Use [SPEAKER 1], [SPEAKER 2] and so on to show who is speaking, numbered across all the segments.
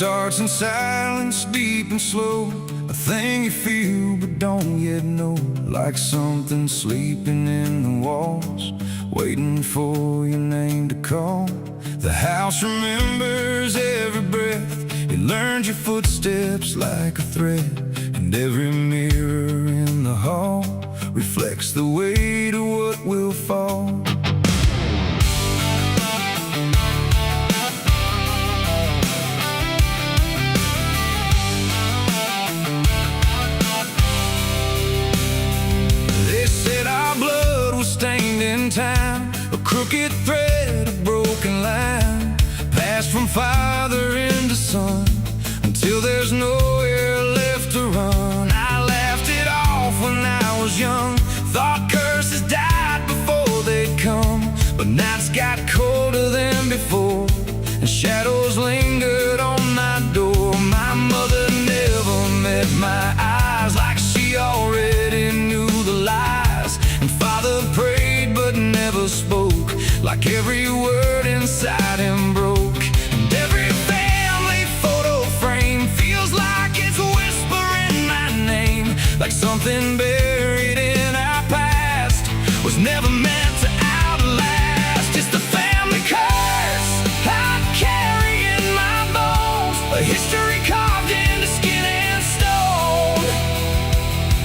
[SPEAKER 1] starts in silence, deep and slow. A thing you feel but don't yet know. Like something sleeping in the walls, waiting for your name to call. The house remembers every breath. It learns your footsteps like a thread. And every mirror in the hall reflects the weight of what will fall. Stained in time, a crooked thread, a broken line, passed from father into son, until there's nowhere left to run. I laughed it off when I was young, thought curses died before they'd come. But nights got colder than before, and shadows lingered on my door. My mother never met my eyes, like she already knew the lies. And father prayed but never spoke, like every word inside him broke. And every family photo frame feels like it's whispering my name, like something buried in our past was never meant to outlast. It's the family curse I carry in my bones, a history carved into skin and stone.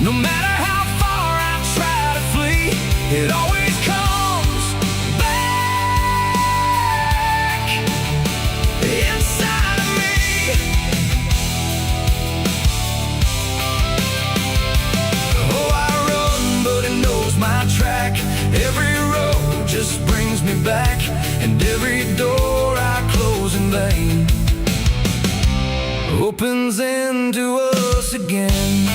[SPEAKER 1] No matter how far I try to flee, it always comes back inside of me. Oh, I run, but it knows my track. Every road just brings me back, and every door I close in vain opens into us again.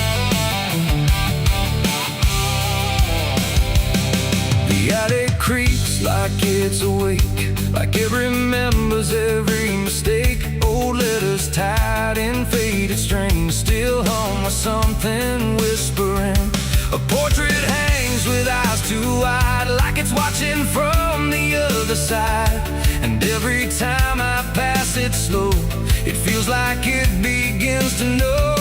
[SPEAKER 1] The attic creaks like it's awake, like it remembers every mistake. Old letters tied in faded strings still hum with something whispering. A portrait hangs with eyes too wide, like it's watching from the other side. And every time I pass it slow, it feels like it begins to know.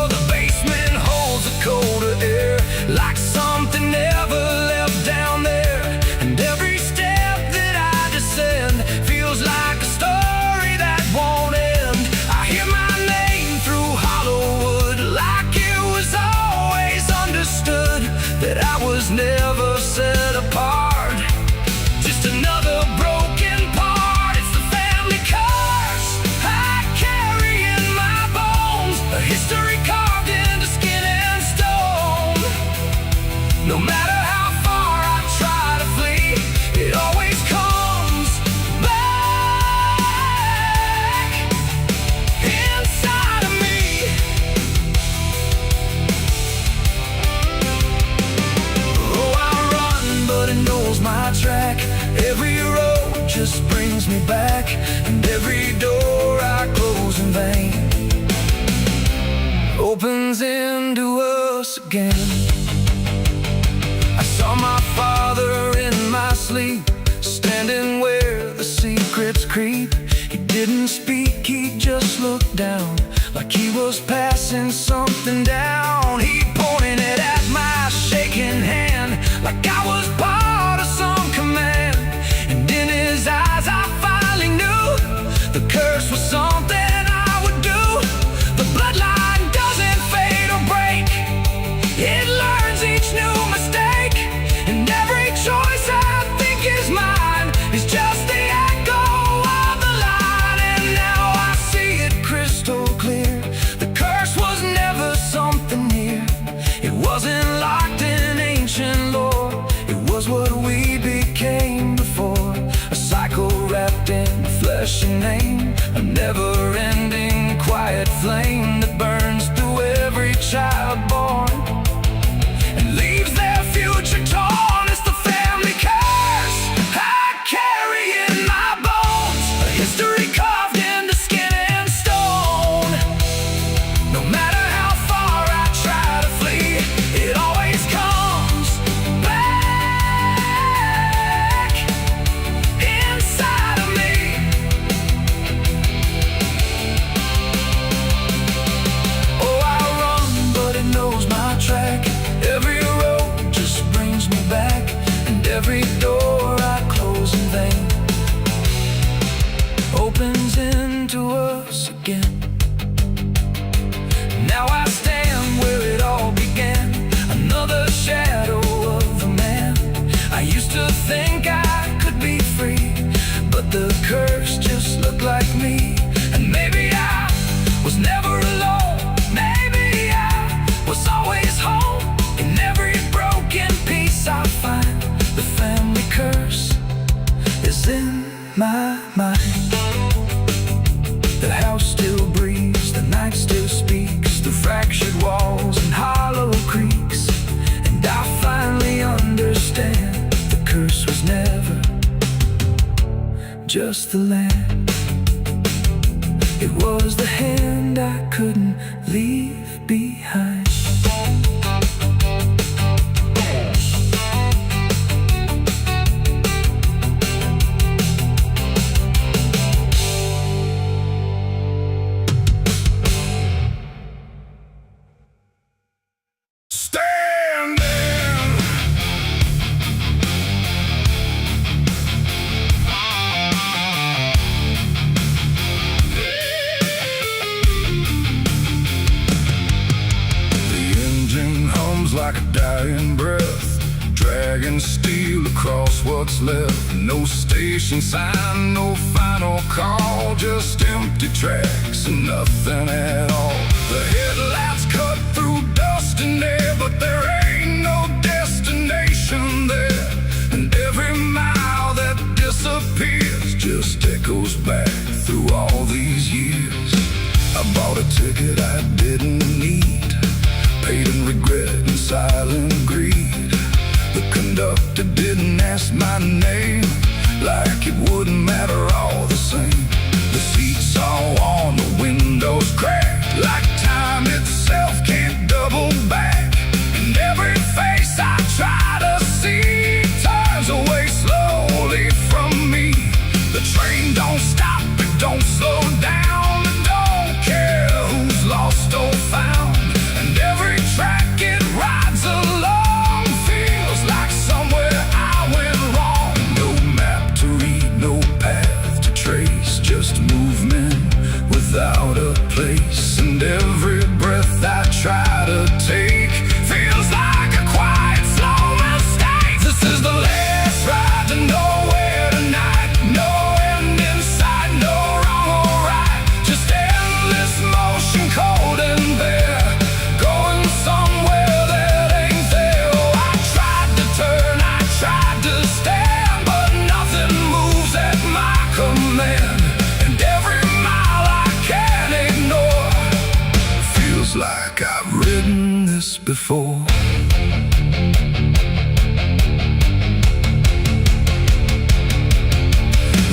[SPEAKER 1] The basement holds a colder air, like something never left down there. And every step that I descend feels like a story that won't end. I hear my name through Hollywood, like it was always understood that I was never set apart, just another broken part. It's the family curse I carry in my bones, a history carved into skin and stone. No matter how far I try to flee, it always comes back inside of me. Oh, I run, but it knows my track. Every road just brings me back, and every door I close in vain opens into us again. I saw my father in my sleep, standing where the secrets creep. He didn't speak, he just looked down, like he was passing something down. He pointed it at my shaking hand, like I was part of some command. And in his eyes I finally knew the curse was something I would do. The bloodline doesn't fade or break, it learns each new mistake. And every choice I think is mine is just the echo of the line. And now I see it crystal clear, the curse was never something near. It wasn't locked in ancient lore, it was what we became before. A cycle wrapped in flesh and name, a never-ending was the hand I couldn't leave behind. Like a dying breath, dragging steel across what's left. No station sign, no final call, just empty tracks and nothing at all. The headlights cut through dust and air, but there ain't no destination there. And every mile that disappears just echoes back through all these years. I bought a ticket I didn't need, paid in regret and silent greed. The conductor didn't ask my name, like it wouldn't matter all the same. The seats all worn, the windows cracked, like time itself can't double back. And every face I try to see turns away slowly from me. The train don't stop, it don't slow down, it don't care who's lost or found. And every track it rides along feels like somewhere I went wrong. No map to read, no path to trace, just movement without a place. And every breath I try to take feels like a quiet, slow mistake. This is the last ride to nowhere tonight. No end in sight, no wrong or right, just endless motion, cold and bare, going somewhere that ain't there. Oh, I tried to turn, I tried to stand, but nothing moves at my command. And every mile I can't ignore feels like I've ridden this before.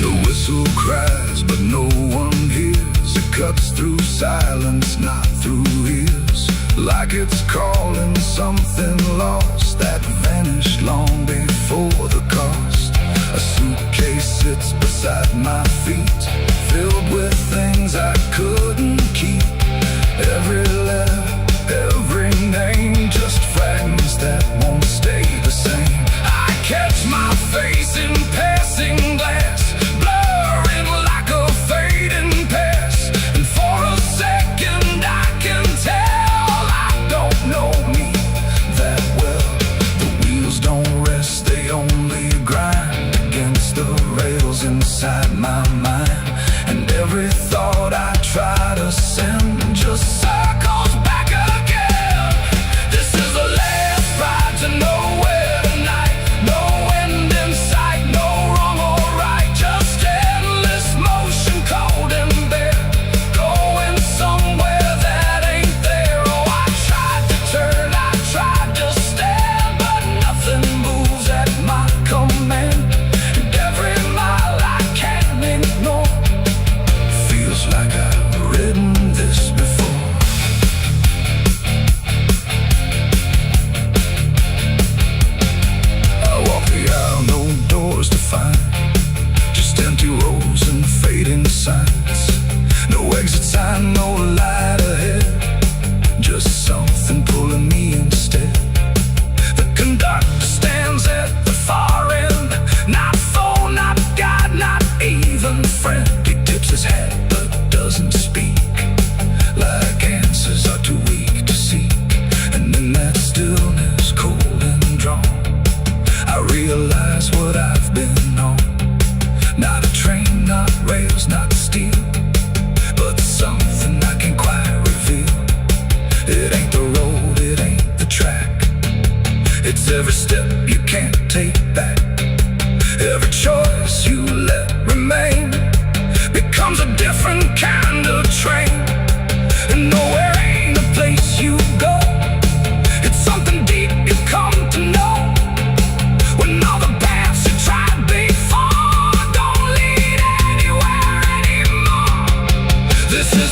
[SPEAKER 1] The whistle cries, but no one hears. It cuts through silence, not through ears, like it's calling something lost that vanished long before the cost. A suitcase sits beside my feet, filled with things I couldn't keep. Every letter, every name, just fragments that won't stay the same. I catch my face in passing glass, blurring like a fading past. And for a second I can tell I don't know me that well. The wheels don't rest, they only grind against the rails inside my mind. And every thought I try to send just circles back again. This is the last ride to nowhere tonight. No end in sight, no wrong or right, just endless motion, cold and bare, going somewhere that ain't there. Oh, I tried to turn, I tried to stand, but nothing moves at my command. And every mile I can't ignore feels like I've ridden this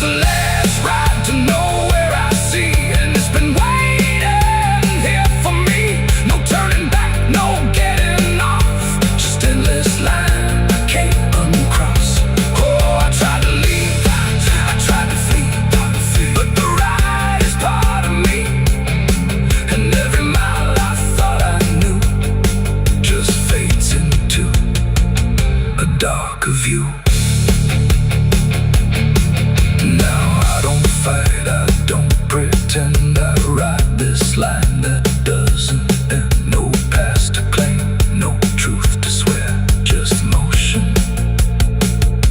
[SPEAKER 1] the last ride to nowhere I see, and it's been waiting here for me. No turning back, no getting off, just endless line I can't uncross. Oh, I tried to leave, I tried to flee, but the ride is part of me, and every mile I thought I knew just fades into a darker view. Now I don't fight, I don't pretend, I ride this line that doesn't end. No past to claim, no truth to swear, just motion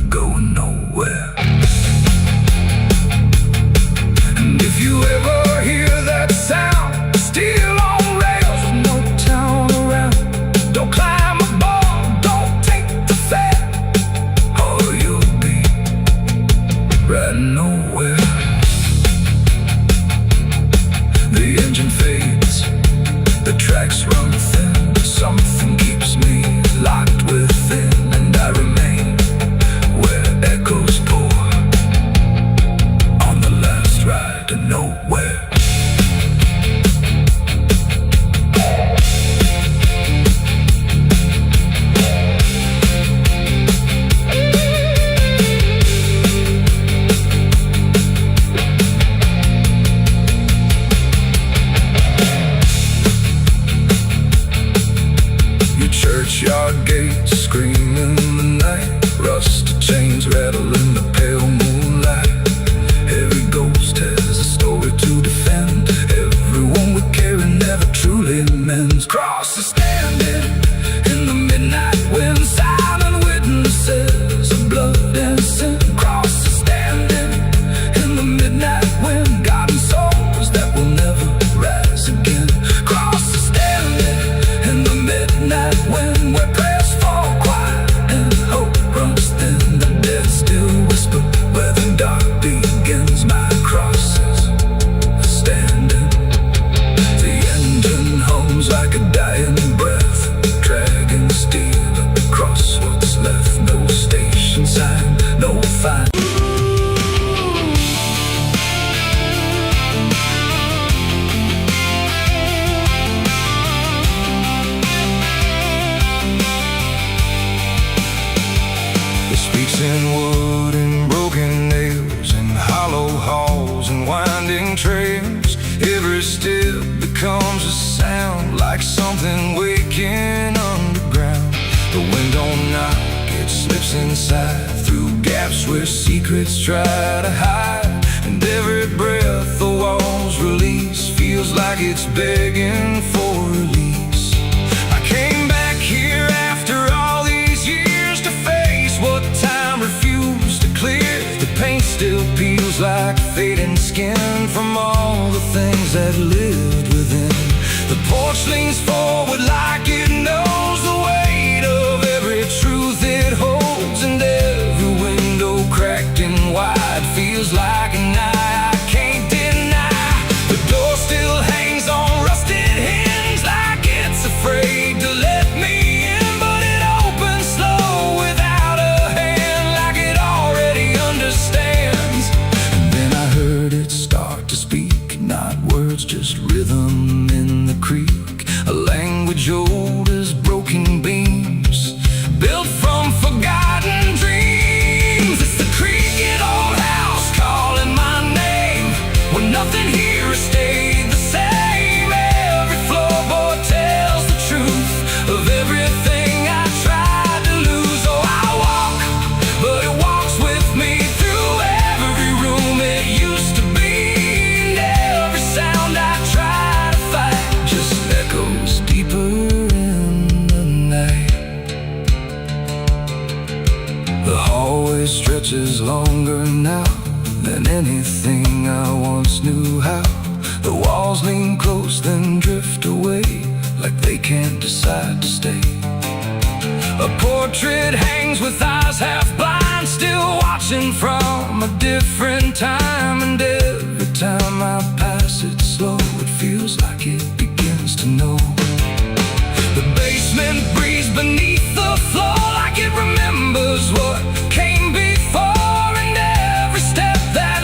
[SPEAKER 1] going nowhere. And if you ever hear that sound, still on rails with no town around, don't climb aboard, don't take the fare, or you'll be riding nowhere. The engine fades, the tracks run thin, something keeps me locked within, and I remain where echoes pour on the last ride to nowhere. Churchyard gates scream in the night, rusted chains rattle in the pale moonlight. Every ghost has a story to defend, everyone we carry never truly mends. Crosses standing in the midnight wind, silent witnesses of blood and sin. Crosses standing in the midnight wind, guarding souls that will never rise again. Crosses standing in the midnight wind, where prayers fall quiet and hope runs thin. The dead still whisper where the dark begins. My crosses are standing. The engine hums like a dying breath, dragging steel across what's left. No station sign, no fine. Speaks in wood and broken nails, and hollow halls and winding trails. Every step becomes a sound, like something waking underground. The wind don't knock, it slips inside, through gaps where secrets try to hide. And every breath the walls release feels like it's begging for release. I came back here after all these years to face what time refused to clear. The paint still peels like fading skin from all the things that lived within. The porch leans forward like it knows the weight of every truth it holds, and every window cracked and wide feels like an eye I can't deny. The door still hangs on rusted hinge like it's afraid to let me in, but it opens slow without a hand, like it already understands. And then I heard it start to speak, not words, just rhythm in the creek, a language old as broken beams, built from forgotten dreams. It's the creaking old house calling my name, when nothing here has stayed the same. Every floorboard tells the truth of everything I tried to lose. Oh, I walk, but it walks with me through every room it used to be, and every sound I try to fight just echoes deeper in the night. The hallway stretches longer now than anything I once knew how. The walls lean close then drift away, like they can't decide to stay. A portrait hangs with eyes half blind, still watching from a different time. And every time I pass it slow, it feels like it begins to know. The basement breathes beneath the floor, like it remembers what came before. And every step that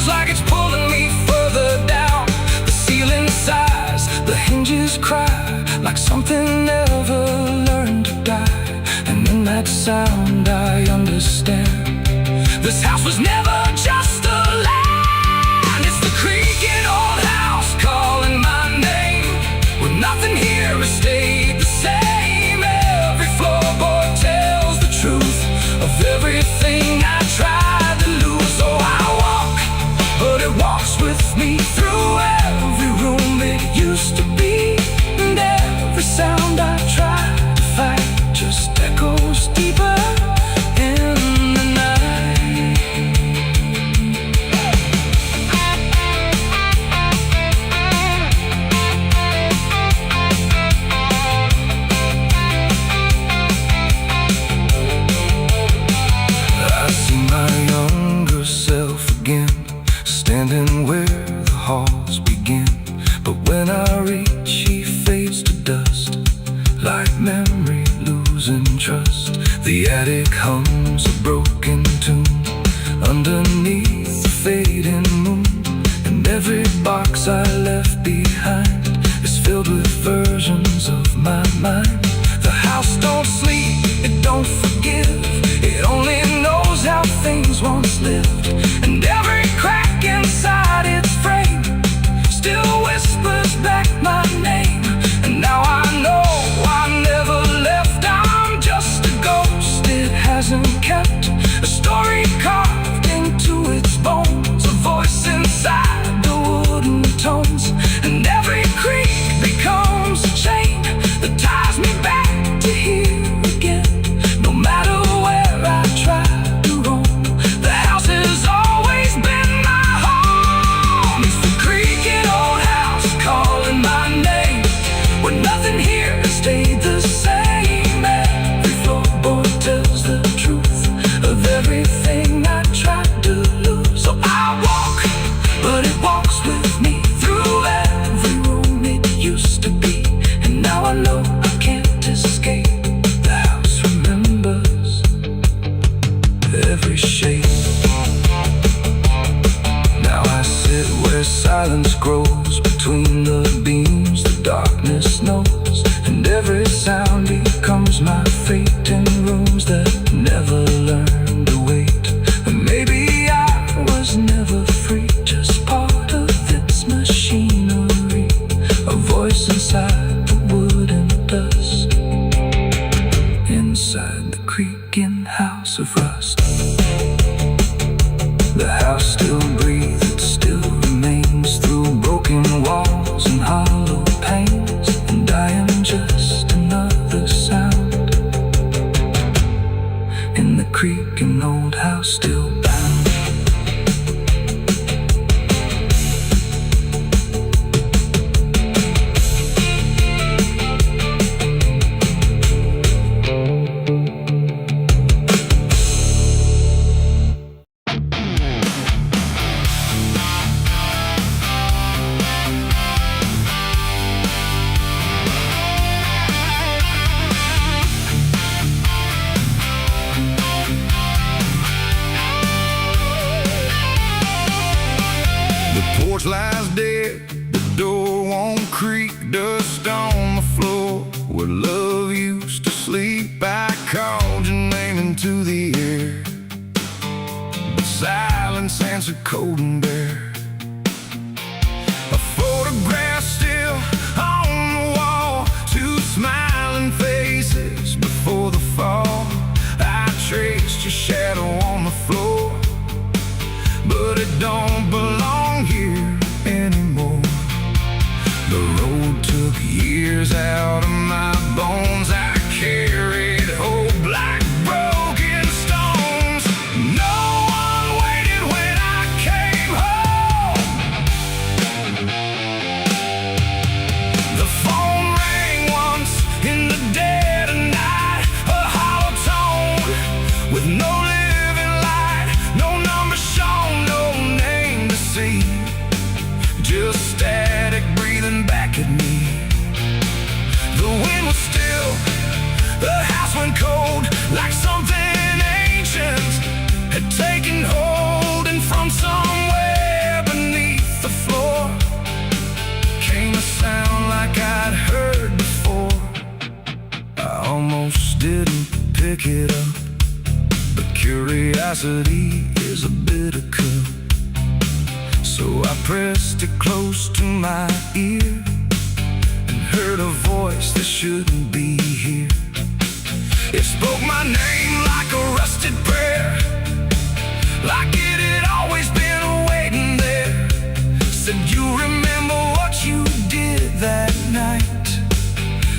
[SPEAKER 1] like it's pulling me further down. The ceiling sighs, the hinges cry, like something never learned to die. And in that sound I understand, this house was never just a land. It's the creaking old house calling my name, where nothing here has stayed the same. Every floorboard tells the truth of everything I tried to lose. So I walk, but it walks with me through every room it used to be. And every sound I try to fight just echoes deeper in the night. I see my younger self again, standing where the halls begin. But when I reach, he fades to dust, like memory losing trust. The attic hums a broken tune underneath the fading moon. And every box I left behind is filled with versions of my mind. The house don't sleep, it don't forgive, it only knows how things once lived. And every crack inside its frame still whispers back my name. And now I know I never left, I'm just a ghost. It hasn't kept a story carved into its bones, a voice inside the wooden tones. And every creak becomes a chain that ties me back to here again. No matter where I try to roam, the house has always been my home. It's the creaking old house calling my name, where nothing here has stayed the same. Every floorboard tells the truth of everything I tried to lose. So I walk, but it walks with me through every room it used to be. And now I know I can't escape. The house remembers every shape. Now I sit where silence grows between the beams the darkness knows. And every sound becomes my fate in rooms that never learned to wait. And maybe I was never free, just part of its machinery, a voice inside the wood and dust, inside the creaking house of rust. The house still breathes, it still remains through broken walls and hollow panes. And I am just another sound in the creaking old house still bound. Lies dead, the door won't creak, dust on the floor where love used to sleep. I called your name into the air, but silence answered cold and bare. A photograph still on the wall, two smiling faces before the fall. I traced your shadow on the floor, but it don't belong here anymore. The road took years out of my bones. I carried hope like broken stones. No one waited when I came home. The phone rang once in the dead of night, a hollow tone with no living light, no number shown, no name to see, just static breathing back at me. The wind was still, the house pressed it close to my ear and heard a voice that shouldn't be here. It spoke my name like a rusted prayer, like it had always been waiting there. Said, you remember what you did that night?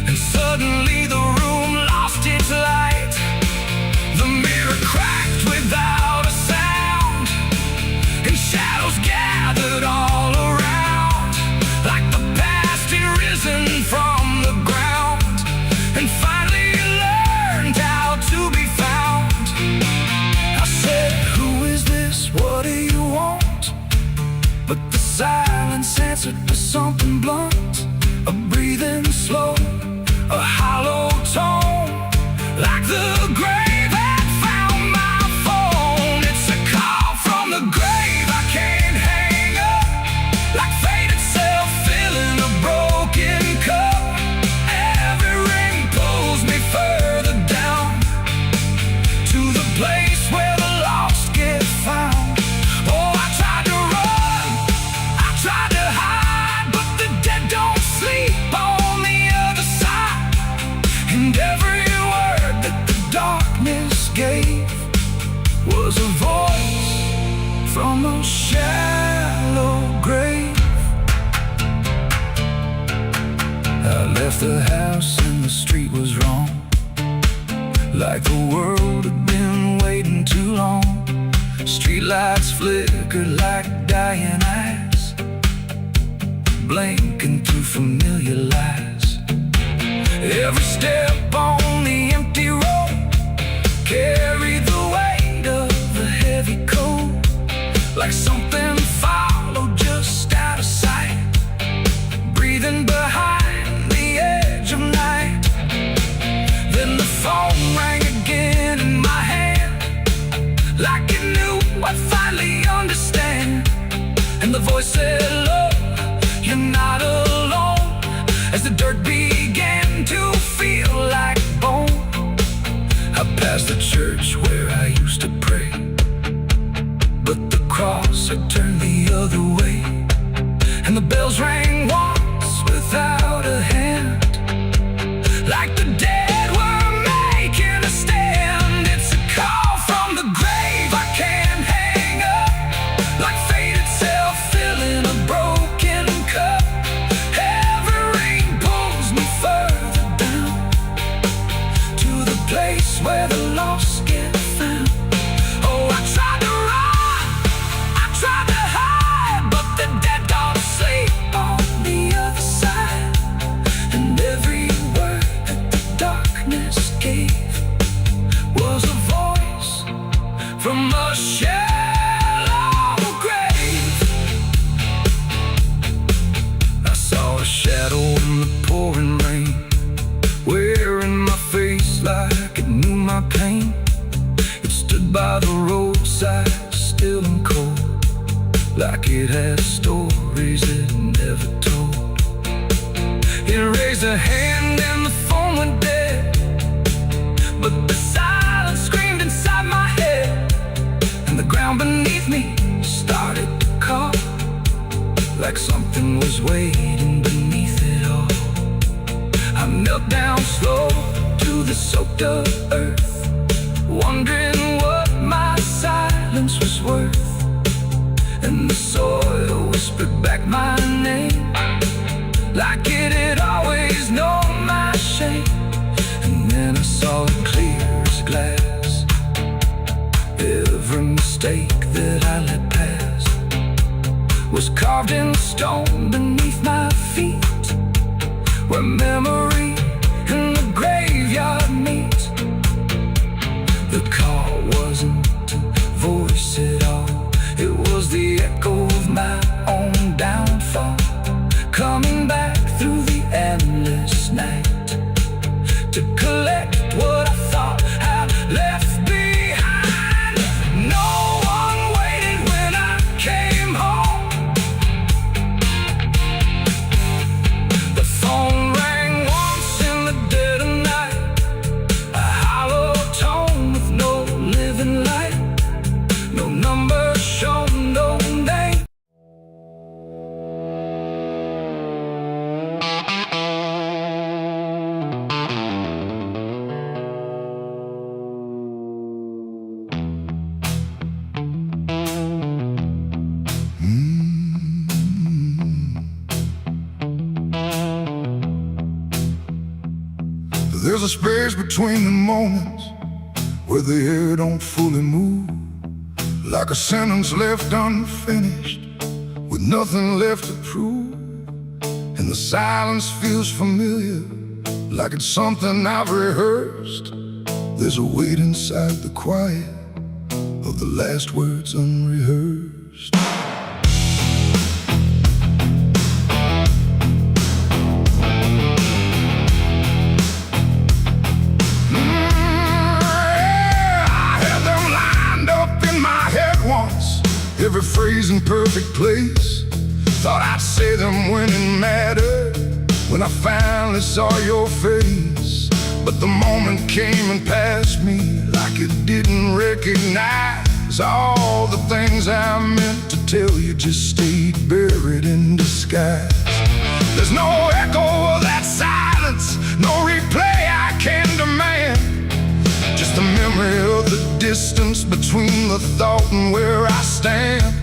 [SPEAKER 1] And suddenly the room lost its light. The mirror cracked without a sound, and shadows gathered all around, like the past had risen from the ground and finally learned how to be found. I said, who is this? What do you want? But the silence answered with something blunt, a breathing slow, a hollow tone, like the grave had found my phone. It's a call from the grave I can't hang up, like fate itself filling a broken cup. Every ring pulls me further down to the place where the lost get found. Oh, I tried to run, I tried to hide, but the dead don't sleep on the other side. And every word that the darkness gave was a voice from a shallow grave. I left the house and the street was wrong, like the world had been waiting too long. Streetlights flickered like dying eyes, blinking through familiar lies. Every step on the empty road carried the weight of a heavy coat, like something followed just out of sight, breathing behind the edge of night. Then the phone rang again in my hand, like it knew I'd finally understand. And the voice said, look, you're not alone, as the dirt began to feel like bone. I passed the church where I used to pray, but the cross had turned the other way. And the bells rang once without a hand, like the dead were making a stand. It's a call from the grave I can't hang up, like fate itself filling a broken cup. Every ring pulls me further down to the place where the lost get found. Oh, I tried to run, I tried to hide, but the dead don't sleep on the other side. And every word that the darkness gave was a voice from a shallow grave. I saw a shadow in the pouring rain, wearing my face like it knew my pain. It stood by the roadside, still and cold, like it had stories it never told. It raised a hand and the phone went dead, but the silence screamed inside my head, and the ground beneath me started to call, like something was waiting beneath it all. I knelt down slow to the soaked up earth, wondering what my silence was worth. And the soil whispered back my name, like it had always known my shame. And then I saw it clear as glass, every mistake that I let pass was carved in stone beneath my feet, where memory and the graveyard meet. The call wasn't a voice at all, it was the echo of my own downfall, coming back through the endless night to collect what I thought I'd left behind. No one waited when I came home. The phone rang once in the dead of night, a hollow tone with no living light, no number shown, no name. There's a space between the moments where the air don't fully move, like a sentence left unfinished with nothing left to prove. And the silence feels familiar, like it's something I've rehearsed. There's a weight inside the quiet of the last words unrehearsed. Every phrase in perfect place. Thought I'd say them when it mattered, when I finally saw your face. But the moment came and passed me like it didn't recognize all the things I meant to tell you just stayed buried in disguise. There's no echo of that silence, no replay I can demand, just the memory of the distance between the thought and where I stand.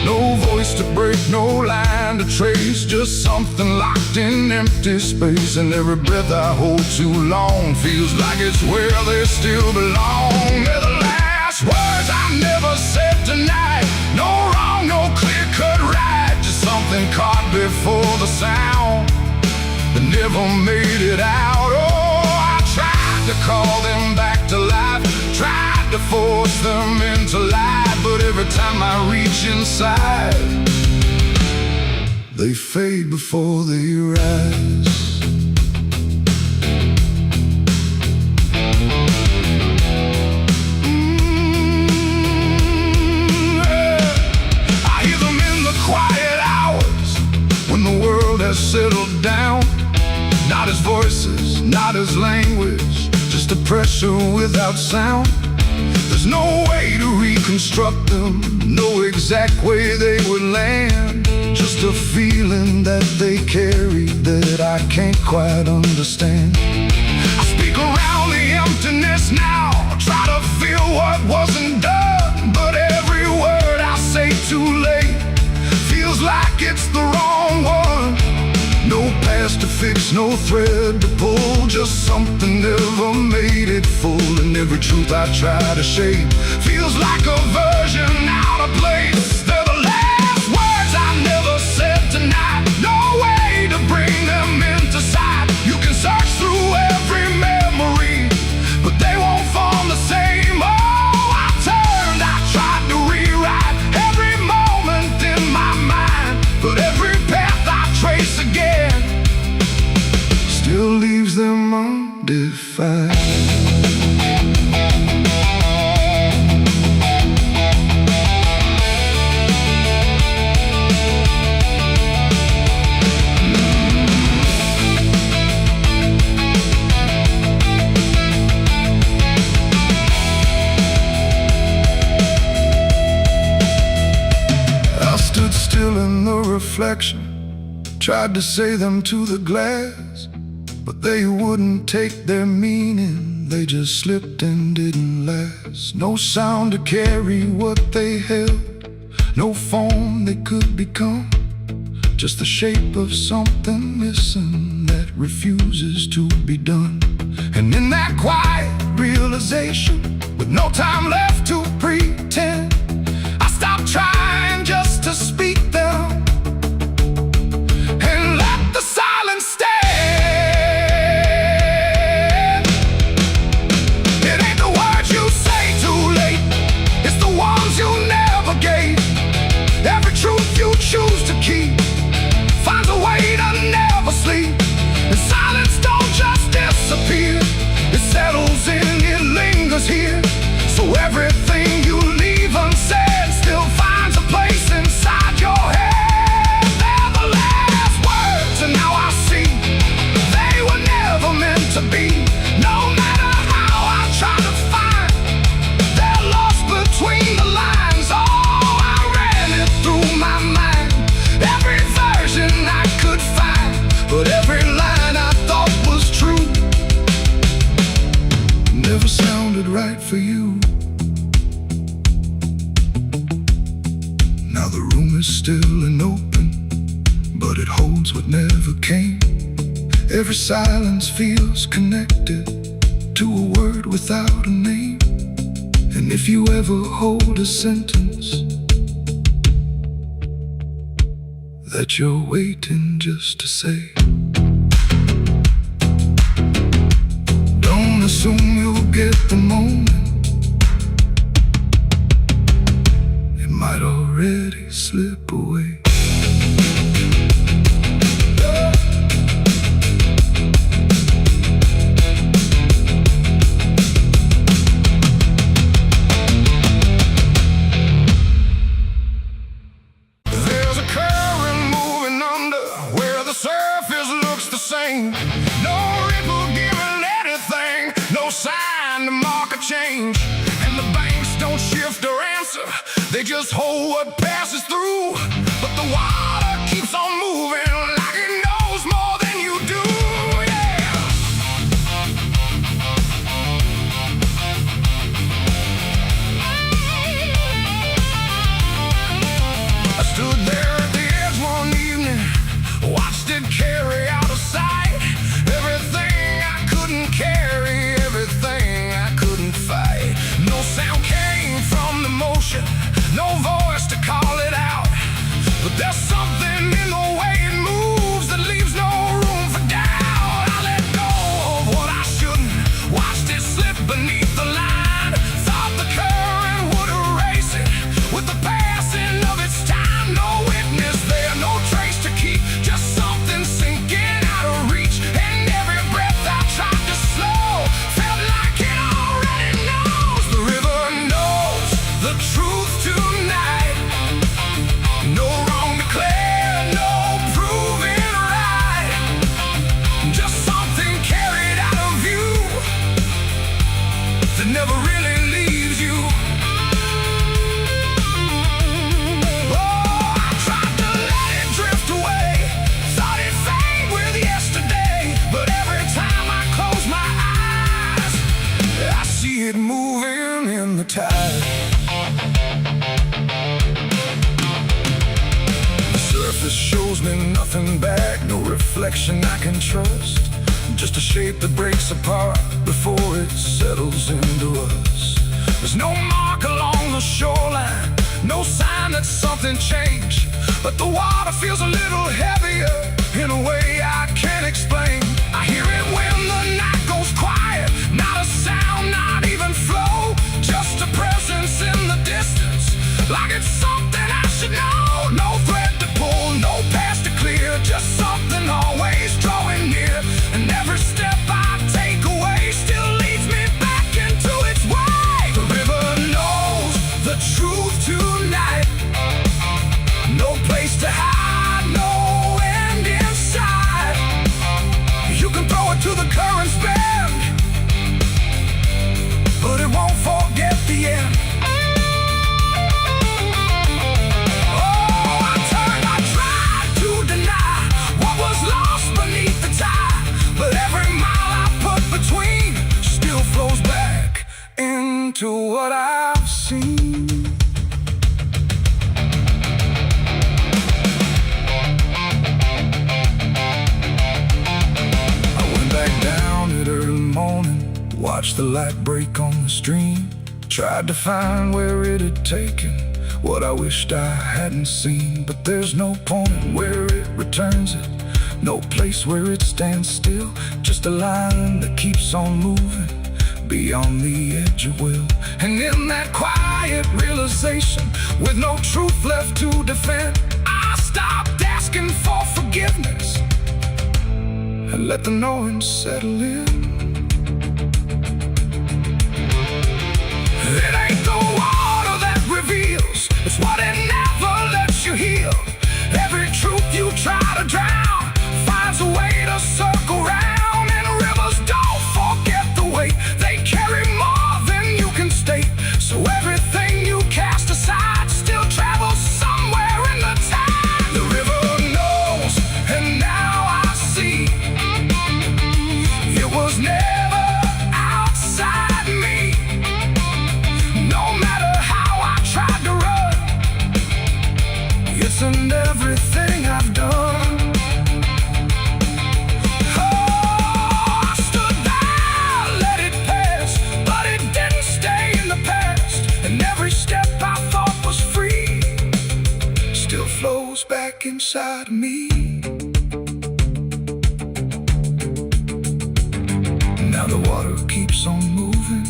[SPEAKER 1] No voice to break, no line to trace, just something locked in empty space. And every breath I hold too long feels like it's where they still belong. They're the last words I never said tonight. No wrong, no clear-cut right, just something caught before the sound that never made it out. Oh, I tried to call them back to life, tried to force them into life, but every time I reach inside, they fade before they rise. I hear them in the quiet hours when the world has settled down. Not as voices, not as language, just a pressure without sound. There's no way to reconstruct them, no exact way they would land, just a feeling that they carry that I can't quite understand. I speak around the emptiness now, try to feel what wasn't done, but every word I say too late feels like it's the wrong one. No past to fix, no thread to pull, just something never made it full. And every truth I try to shape feels like a version out of place. They're the last words I never said tonight, no way to bring them into sight. You can search through every memory, but they won't form the same. Oh, I turned, I tried to rewrite every moment in my mind, but every path I trace again still leaves them undefined. I stood still in the reflection, tried to say them to the glass, but they wouldn't take their meaning, they just slipped and didn't last. No sound to carry what they held, no form they could become, just the shape of something missing that refuses to be done. And in that quiet realization, with no time left to pretend, I stopped trying just to speak them and let the silence stand. Choose to keep finds a way to never sleep, and silence don't just disappear, it settles in, it lingers here. So everything you leave unsaid still finds a place inside your head. They're the last words, and now I see they were never meant to be. No matter how I try to find, they're lost between the lines. Oh, I ran it through my mind, every version I could find, but every line I thought was true never sounded right for you. Now the room is still and open, but it holds what never came. Every silence feels connected to a word without a name. And if you ever hold a sentence that you're waiting just to say, don't assume you'll get the moment. It might already slip away.
[SPEAKER 2] No ripple giving anything, no sign to mark a change. And the banks don't shift or answer, they just hold what passes through. But the water keeps on moving like it knows more than you do, yeah. I stood there at the edge one evening, watched it carry out of sight. Everything I couldn't carry, everything I couldn't fight. No sound came from the motion, no voice to call it out. But there's something in the way it moves that leaves no room for doubt. I let go of what I shouldn't, watched it slip beneath the line. Thought the current would erase it with the passing of its time. No witness there, no trace to keep, just something sinking out of reach. And every breath I tried to slow felt like it already knows. The river knows the truth tonight. No wrong declared, no proving right. Just something carried out of view that never really leaves you. Oh, I tried to let it drift away, thought it'd fade with yesterday. But every time I close my eyes, I see it moving in the tide. The surface shows me nothing back, no reflection I can trust. Just a shape that breaks apart before it settles into us. There's no mark along the shoreline, no sign that something changed. But the water feels a little heavier in a way I can't explain. I hear it when the night goes quiet, not a sound, not even flow, just a presence in the distance, like it's something I should know. No thread to pull, no path to clear, just something always drawing near. And every step I take away still leads me back into its way. The river knows the truth tonight. No place to hide, no end in sight. You can throw it to the current's bend, but it won't forget the end. Oh, I tried to deny what was lost beneath the tide. But every mile I put between still flows back into what I've seen. Watched the light break on the stream, tried to find where it had taken what I wished I hadn't seen. But there's no point where it returns it, no place where it stands still, just a line that keeps on moving beyond the edge of will. And in that quiet realization, with no truth left to defend, I stopped asking for forgiveness and let the knowing settle in. It ain't the water that reveals, it's what it never lets you heal. Every truth you try to drown finds a way to circle round. And rivers don't forget the weight, they carry more than you can state. So everything you cast aside still travels somewhere in the tide. The river knows, and now I see, it was never outside me. No matter how I tried to run, it's in everything I've done. Oh, flows back inside of me. Now the water keeps on moving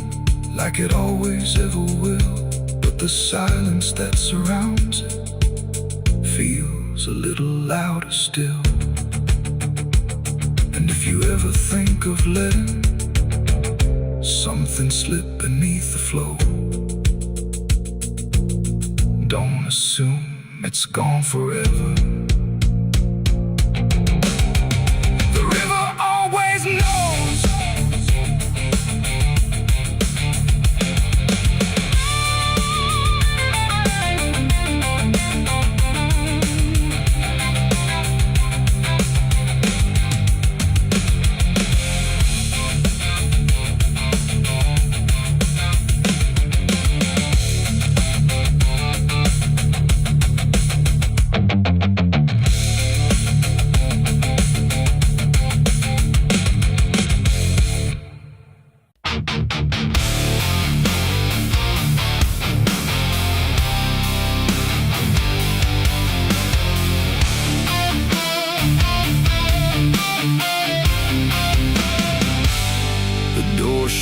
[SPEAKER 2] like it always ever will, but the silence that surrounds it feels a little louder still. And if you ever think of letting something slip beneath the flow, don't assume it's gone forever. The river always knows.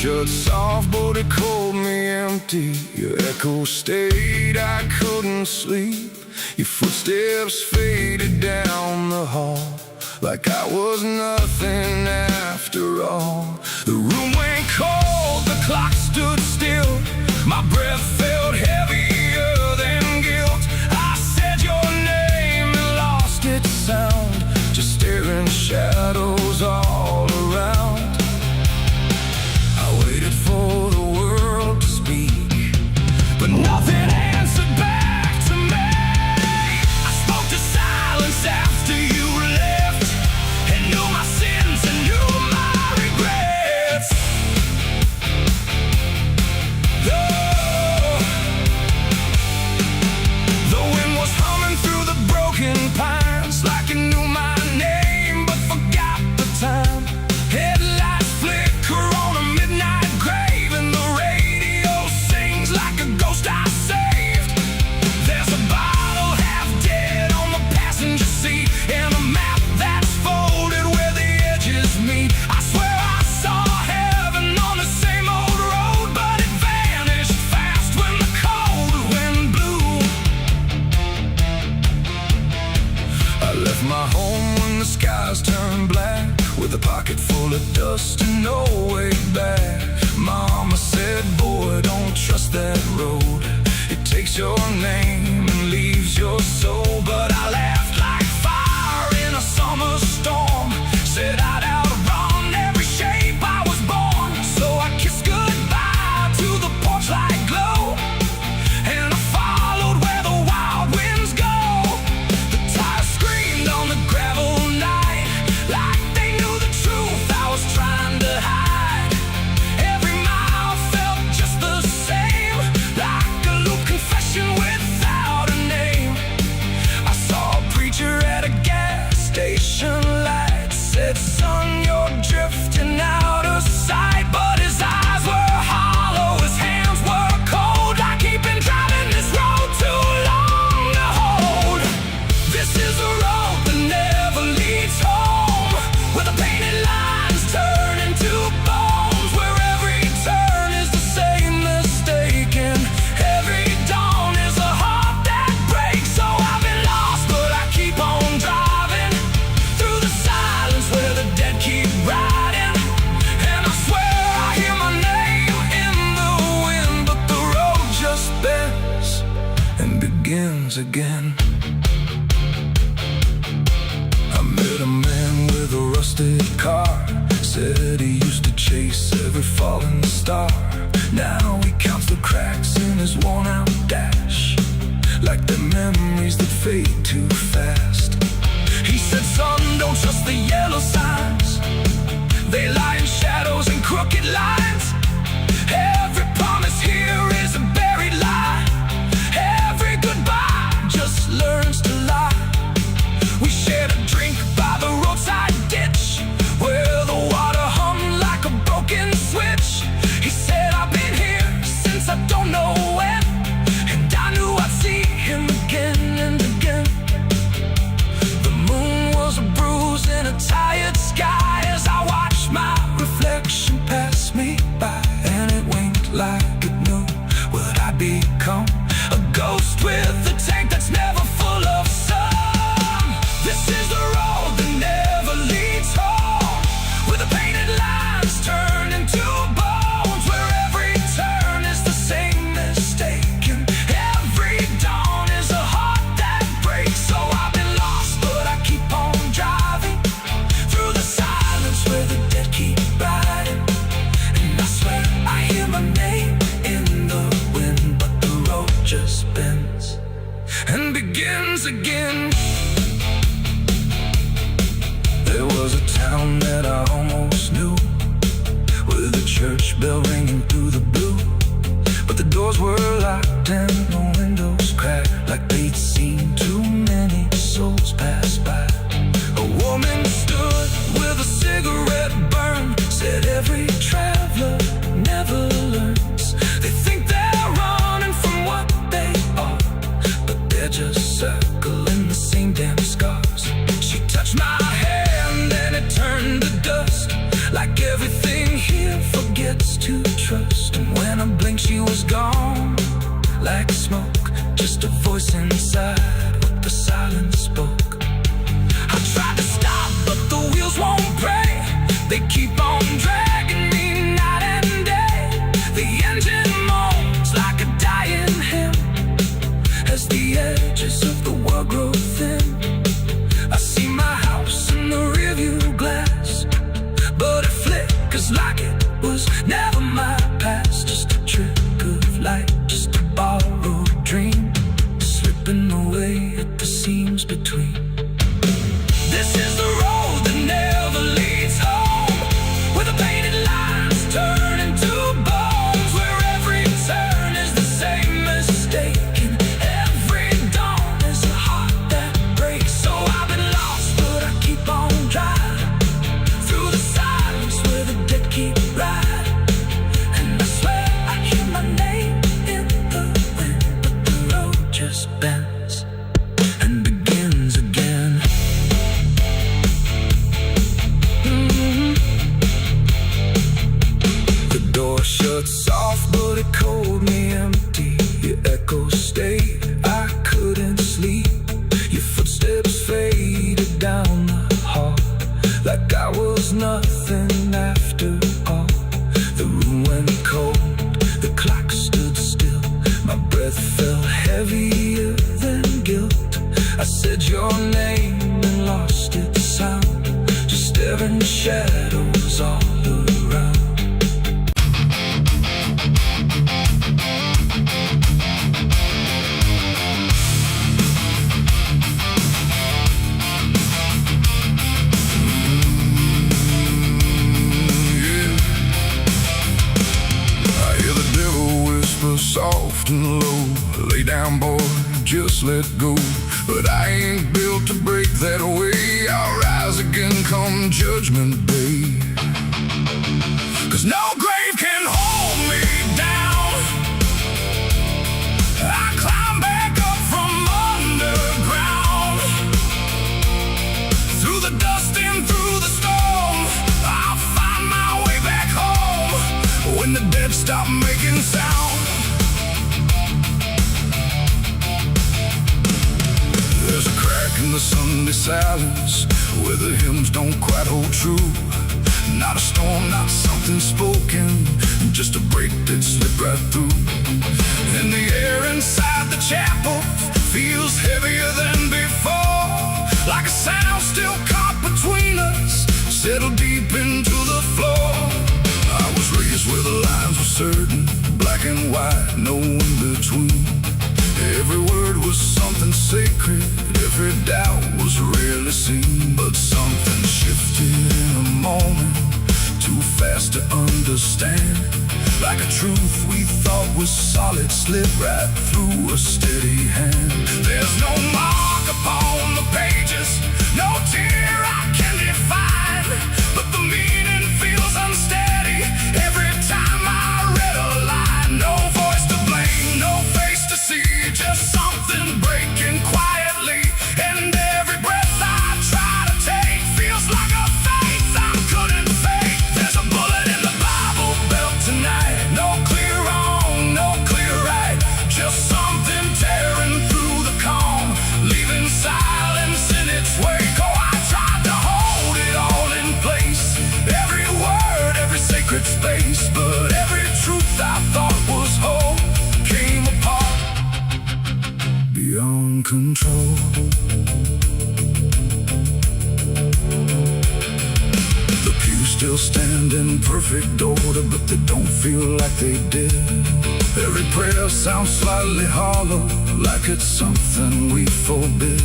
[SPEAKER 2] Shut soft, but it called me empty. Your echo stayed, I couldn't sleep. Your footsteps faded down the hall like I was nothing after all. The room went cold, the clock stood still. My breath felt heavier than guilt. I said your name and lost its sound, just staring shadows all around. For the world to speak, but nothing answered back to me. I spoke to silence after you left, and knew my sins and knew my regrets. The wind was humming through the broken pines like it knew my name but forgot the time. Headlights flicker on a midnight grave, and the radio sings like a ghost I saved. There's a bottle half dead on the passenger seat, and a map that's folded where the edges meet. I swear I saw heaven on the same old road, but it vanished fast when the cold wind blew. I left my home when the skies turned black, with a pocket full of dust and no way back. Mama said, boy, don't trust that road. It takes your name and leaves your soul. But I laughed like fire in a summer storm, said I'd outrun every shape I was born. So I kissed goodbye to the porch light glow, and I followed where the wild winds go. The tires screamed on the gravel night like they knew the truth I was trying to hide. Every mile felt just the same, like a loop confession without a name. I saw a preacher at a gas station light, said, son, you're drifting out of sight. But his eyes were hollow, his hands were cold, like he'd been driving this road too long to hold. This is a road that never leads home, where the painted lines turn into bones, where every turn is the same mistake, and every dawn is a heart that breaks. So I've been lost, but I keep on driving through the silence where the dead keep riding. And I swear I hear my name in the wind, but the road just bends and begins again. I met a man with a rusted car, said he used to chase every falling star. Now he counts the cracks in his worn-out dash, like the memories that fade too fast. He said, son, don't trust the yellow signs, they lie in shadows and crooked lines. Every promise here is a buried lie, every goodbye just learns to lie. We shared a drink by the roadside ditch, where the water hummed like a broken switch. He said, I've been here since I don't know when, and I knew I'd see him again and again.
[SPEAKER 1] again. There was a town that I almost knew, with a church bell ringing through the blue. But the doors were locked and the windows cracked, like they'd seen too many souls pass by. A woman stood with a cigarette burn, said every traveler never learns. They think they're running from what they are, but they're just circling the same damn scars. She touched my hand and it turned to dust, like everything here forgets to trust. And when I blinked she was gone, like smoke, just a voice inside what the silence spoke. I tried to stop but the wheels won't break, they keep on dragging me night and day. The engine moans like a dying hymn as the edges of the world grow thin. I see my house in the rearview glass, but it flickers like it was never my past. Just a trick of light, just a borrowed dream, slipping away at the seams between. This is the road that never leads home, where the painted lines turn into bones, where every turn is the same mistake, and every dawn is a heart that breaks. So I've been lost, but I keep on driving through the silence where the dead keep riding. And I swear I hear my name in the wind, but the road just bends and begins again. The door shuts soft, but it cold me empty. Your echo stayed, I couldn't sleep. Your footsteps faded down the hall, like I was nothing after all. The room went cold, the clock stood still. My breath felt heavier than guilt. I said your name and lost its sound, just staring shadows all around.
[SPEAKER 2] Soft and low, lay down boy, just let go. But I ain't built to break that way. I'll rise again come judgment day. 'Cause no grave can hold me down. I climb back up from underground, through the dust and through the storm. I'll find my way back home when the dead stop making sound. There's a crack in the Sunday silence where the hymns don't quite hold true. Not a storm, not something spoken, just a break that slipped right through. And the air inside the chapel feels heavier than before, like a sound still caught between us, settled deep into the floor. I was raised where the lines were certain, black and white, no in between. Every word was something sacred, every doubt was rarely seen. But something shifted in a moment, too fast to understand. Like a truth we thought was solid slipped right through a steady hand. There's no mark upon the pages, no tear I can define, but the meaning feels unsteady every time I read a line. No voice to blame, no face to see, just something breaking quietly. And every breath I try to take feels like a faith I couldn't fake. There's a bullet in the Bible belt tonight, no clear wrong, no clear right, just something tearing through the calm, leaving silence in its wake. Oh, I tried to hold it all in place, every word, every sacred space, but every truth I thought was whole came apart beyond control. The pews still stand in perfect order, but they don't feel like they did. Every prayer sounds slightly hollow, like it's something we forbid.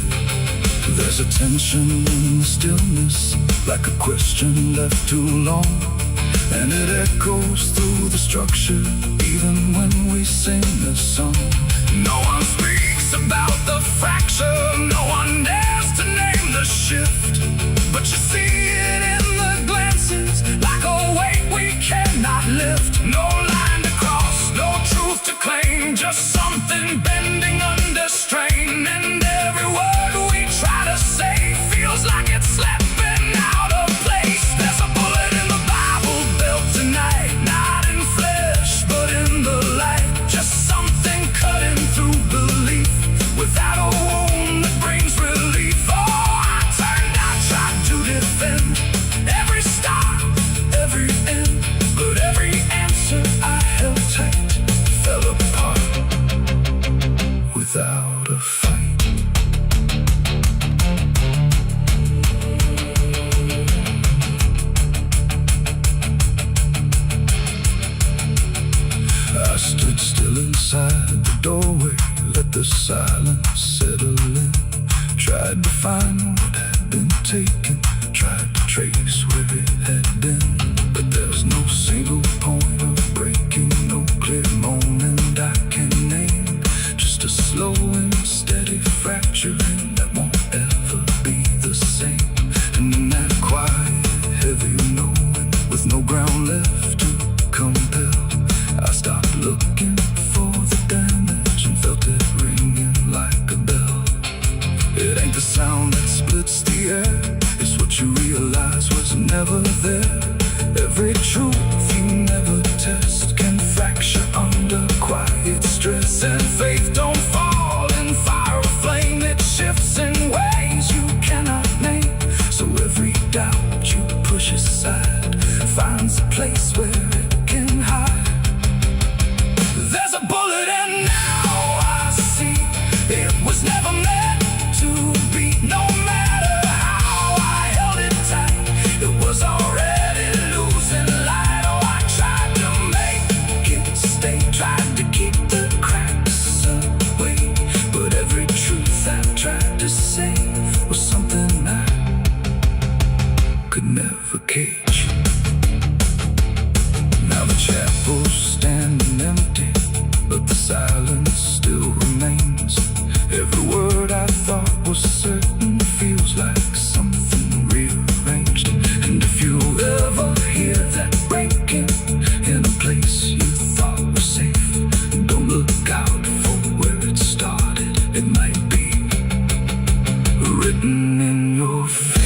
[SPEAKER 1] There's a tension in the stillness, like a question left too long, and it echoes through the structure, even when we sing this song.
[SPEAKER 2] No one speaks about the fracture, no one dares to name the shift, but you see it in the glances, like a weight we cannot lift. No line to cross, no truth to claim, just something bending under strain. And every word we try to say feels like it's slipping out of place. There's a bullet in the Bible built tonight, not in flesh, but in the light. Just something cutting through belief, without a wound that brings relief. Oh, I turned, I tried to defend every start, every end, but every answer I held tight fell apart without a fight. I stood still inside the doorway, let the silence settle in. Tried to find what had been taken, tried to trace where it had been, but there's no single point of breaking, no clear moment I can name. Just a slow and steady fracturing that won't ever be the same. And in that quiet, heavy knowing, with no ground left to compel, I stopped looking for the damage and felt it ringing like a bell. It ain't the sound that splits the air, it's what you realize was never there. Every truth you never test can fracture under quiet stress. And faith don't fall in fire or flame, it shifts in ways you cannot name. So every doubt you push aside finds a place where it can hide. There's a bullet and now I see it was never meant to be. No matter how I held it tight, it was already losing light. Oh, I tried to make it stay, tried to keep the cracks away, but every truth I tried to say was something I could never cage. Now the chapel's standing empty, but the silence still remains. Every word I thought was certain feels like something rearranged. And if you ever hear that breaking in a place you thought was safe, don't look out for where it started. It might be written in your fate.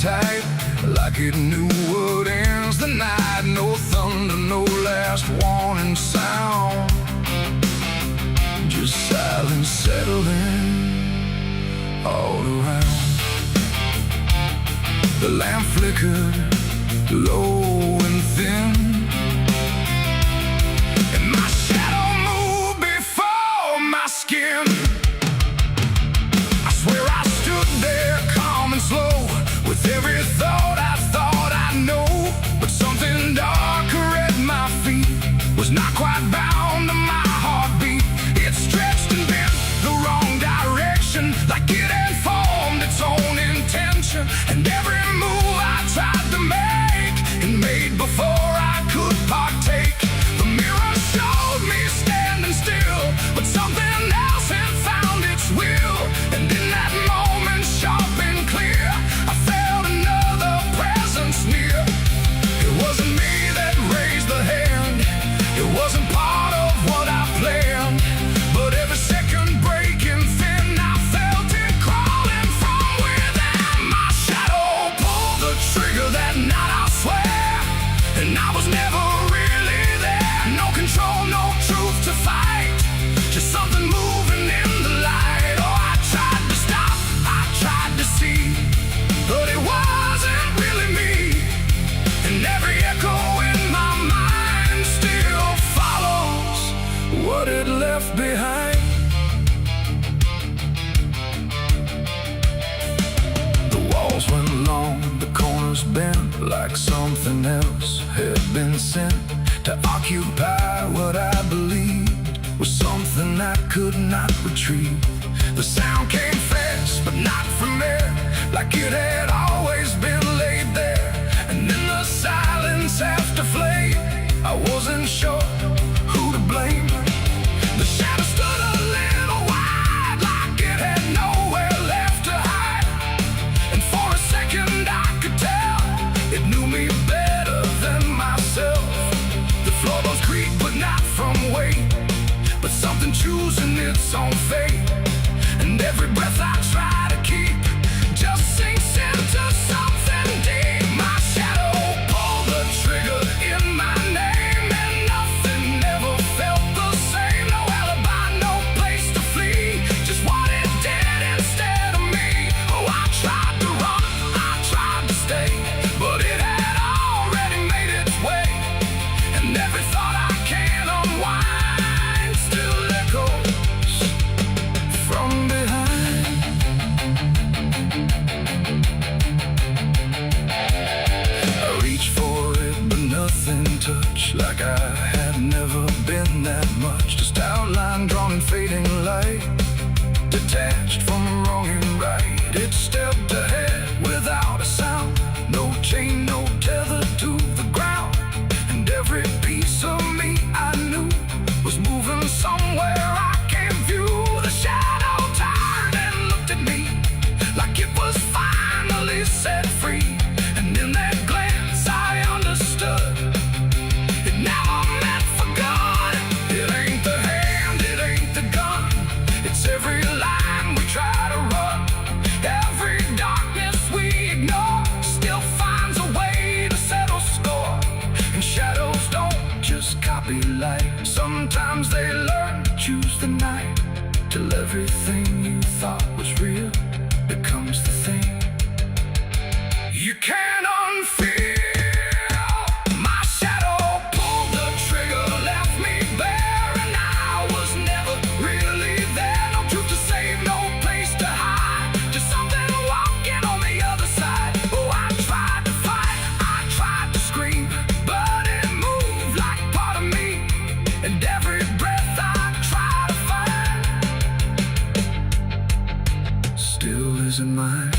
[SPEAKER 2] Tight, like it knew what ends the night. No thunder, no last warning sound, just silence settling all around. The lamp flickered low and thin, and my shadow moved before my skin. I swear I stood there calm and slow, with every thought I know, but something darker at my feet was not quite bound to my heartbeat. It stretched and bent the wrong direction, like it had formed its own intention. And every move I tried to make, it made before I could partake. The mirror showed me standing still, but something else had found its will. And in that moment, sharp and clear, I felt another presence near. It wasn't me that raised the hand, it wasn't part of what I planned, but every second breaking thin, I felt it crawling from within. My shadow pulled the trigger that night, I swear, and I was never really there. No control, no truth to fight, just something moving in the light. Oh, I tried to stop, I tried to see, but it wasn't really me. And every echo in my mind
[SPEAKER 1] like something else had been sent to occupy what I believed was something I could not retrieve. The sound came fast, but not from there, like it had always been laid there. And then the silence after flame, I wasn't sure who to blame. The shadow stood a little wide, like it had nowhere left to hide. And for a second I could tell it knew me better than myself. The floorboards creaked, but not from weight, but something choosing its own fate. And every breath I try to keep just sinks into something deep. My shadow pulled the trigger in my name, and nothing ever felt the same. No alibi, no place to flee, just what it did instead of me. Oh, I tried to run, I tried to stay, but it had already made its way. And every thought I can unwind still echoes from behind. I reached for it, but nothing touched, like I had never been that much. Just outline drawn in fading light, detached from wrong and right. It stepped ahead without a sound, no chain, no tether to the ground. And every piece of me I knew was moving somewhere I can't view. The shadow turned and looked at me like it was finally set free. And in that glance I understood it never meant for good. It ain't the hand, it ain't the gun, it's every line we try to run. Every darkness we ignore still finds a way to settle score. And shadows don't just copy light, sometimes they learn to choose the night, till everything you thought was real becomes the thing you can't unfeel. My shadow pulled the trigger, left me bare, and I was never really there. No truth to save, no place to hide, just something walking on the other side. Oh, I tried to fight, I tried to scream, but it moved like part of me. And every breath I try to find still isn't mine.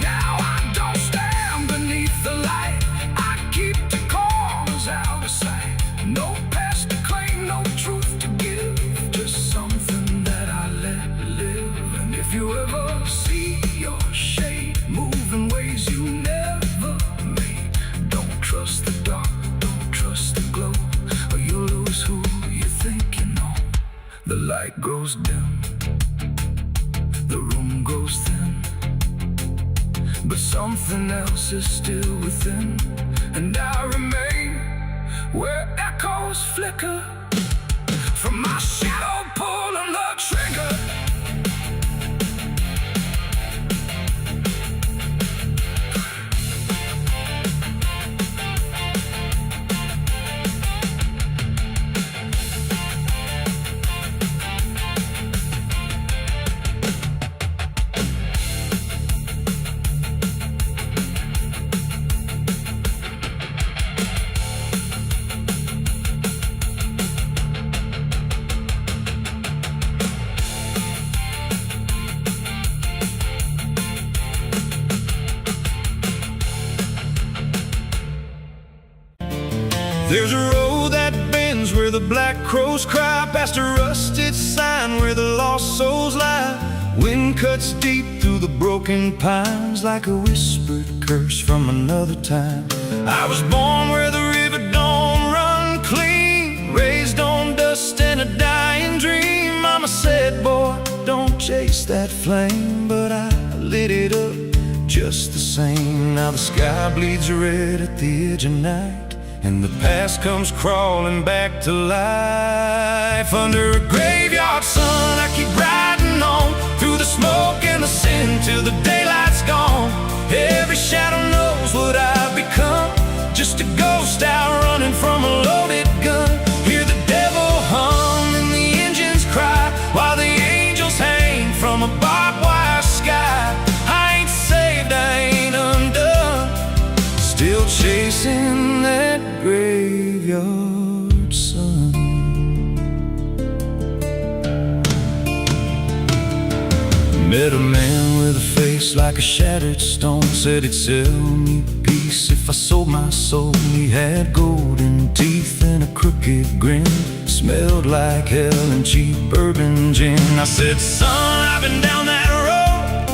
[SPEAKER 1] Now I don't stand beneath the light, I keep the corners out of sight. No past to claim, no truth to give, just something that I let live. And if you ever see your shade move in ways you never made, don't trust the dark, don't trust the glow, or you'll lose who you think you know. The light grows dim, the room grows thin, but something else is still within. And I remain where echoes flicker from my shadow pulling the trigger.
[SPEAKER 3] There's a road that bends where the black crows cry, past a rusted sign where the lost souls lie. Wind cuts deep through the broken pines like a whispered curse from another time. I was born where the river don't run clean, raised on dust and a dying dream. Mama said, boy, don't chase that flame, but I lit it up just the same. Now the sky bleeds red at the edge of night, and the past comes crawling back to life. Under a graveyard sun, I keep riding on through the smoke and the sin till the daylight's gone. Every shadow knows what I've become, just a ghost out running from a loaded gun. Hear the devil hum and the engines cry while the angels hang
[SPEAKER 1] Met a man with a face like a shattered stone. Said he'd sell me peace if I sold my soul. He had golden teeth and a crooked grin. Smelled like hell and cheap bourbon gin. I said, son, I've been down that road.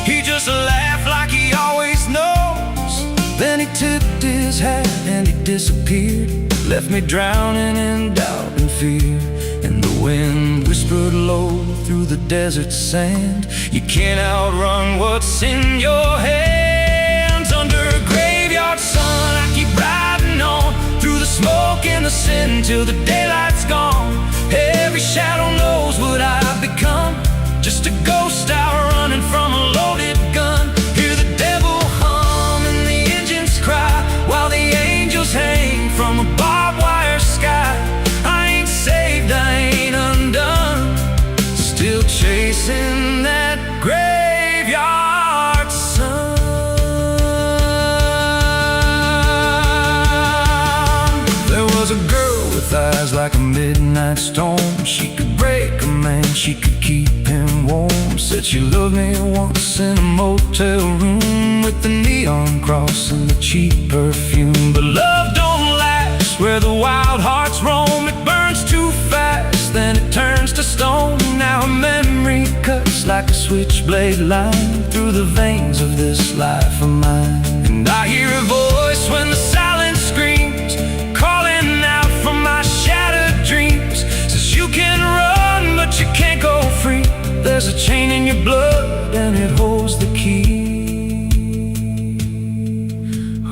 [SPEAKER 1] He just laughed like he always knows. Then he tipped his hat and he disappeared. Left me drowning in doubt and fear. And the wind whispered low through the desert sand. You can't outrun what's in your hands. Under a graveyard sun, I keep riding on through the smoke and the sin till the daylight's gone. Every shadow knows what I've become. Just a ghost out running from a loaded gun. Hear the devil hum and the engines cry while the angels hang from a barbed wire sky. I ain't saved, I ain't undone. Still chasing that graveyard sun. There was a girl with eyes like a midnight storm. She could break a man, she could keep him warm. Said she loved me once in a motel room with the neon cross and the cheap perfume. But love don't last where the wild hearts roam. It burns too fast, then it turns to stone. Now a memory cuts like a switchblade line through the veins of this life of mine. And I hear a voice when the silence screams, calling out from my shattered dreams. Says you can run, but you can't go free. There's a chain in your blood and it holds the key.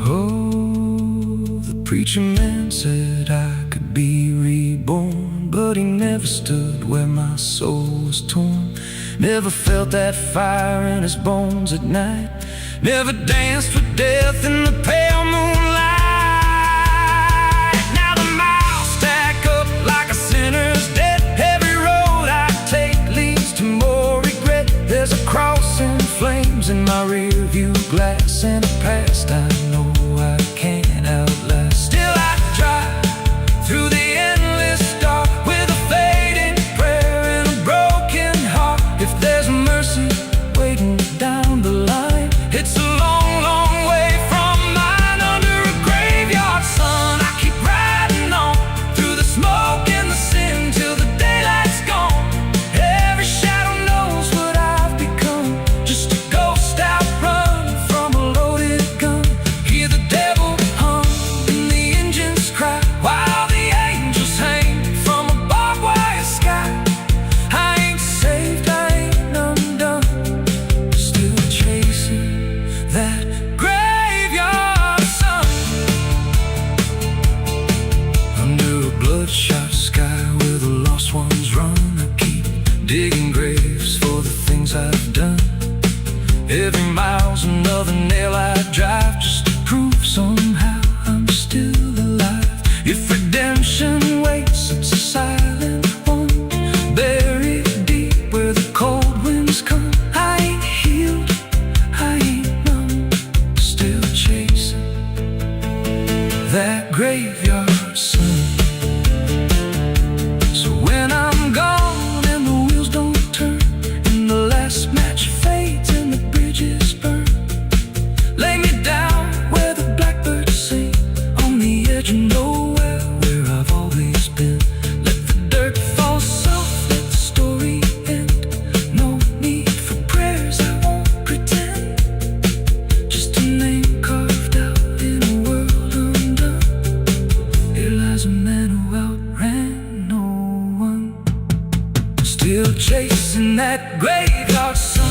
[SPEAKER 1] Oh, the preacher man said I could be reborn, but he never stood where my soul was torn. Never felt that fire in his bones at night. Never danced with death in the pale moonlight. Now the miles stack up like a sinner's debt. Every road I take leads to more regret. There's a cross in flames in my rear view glass, and a past I know I can't outlast. Still I drive through the endless dark with a fading prayer and a broken heart. If there's mercy waiting down the line, it's a long, long way from mine. Under a graveyard sun, I keep riding on through the smoke and the sin till the daylight's gone. Every shadow knows what I've become. Just a ghost out running from a loaded gun. Hear the devil hum and the engines cry while the angels hang from a barbed wire sky. I ain't saved, I ain't undone. Still chasing that graveyard sun. Under a bloodshot sky where the lost ones run, I keep digging graves for the things I've done. Every mile's another nail I drive just to prove somehow I'm still alive. If redemption waits, it's a silent one, buried deep where the cold winds come. I ain't healed, I ain't numb. Still chasing that graveyard sun. So when I'm gone and the wheels don't turn and the last match fades and the bridges burn, lay me down where the blackbirds sing on the edge of nowhere where I've always been. Let the dirt fall soft, let the story end. No need for prayers, I won't pretend. Just a name carved out in a world undone. Here lies a man who outran no one. Still chasing that graveyard sun.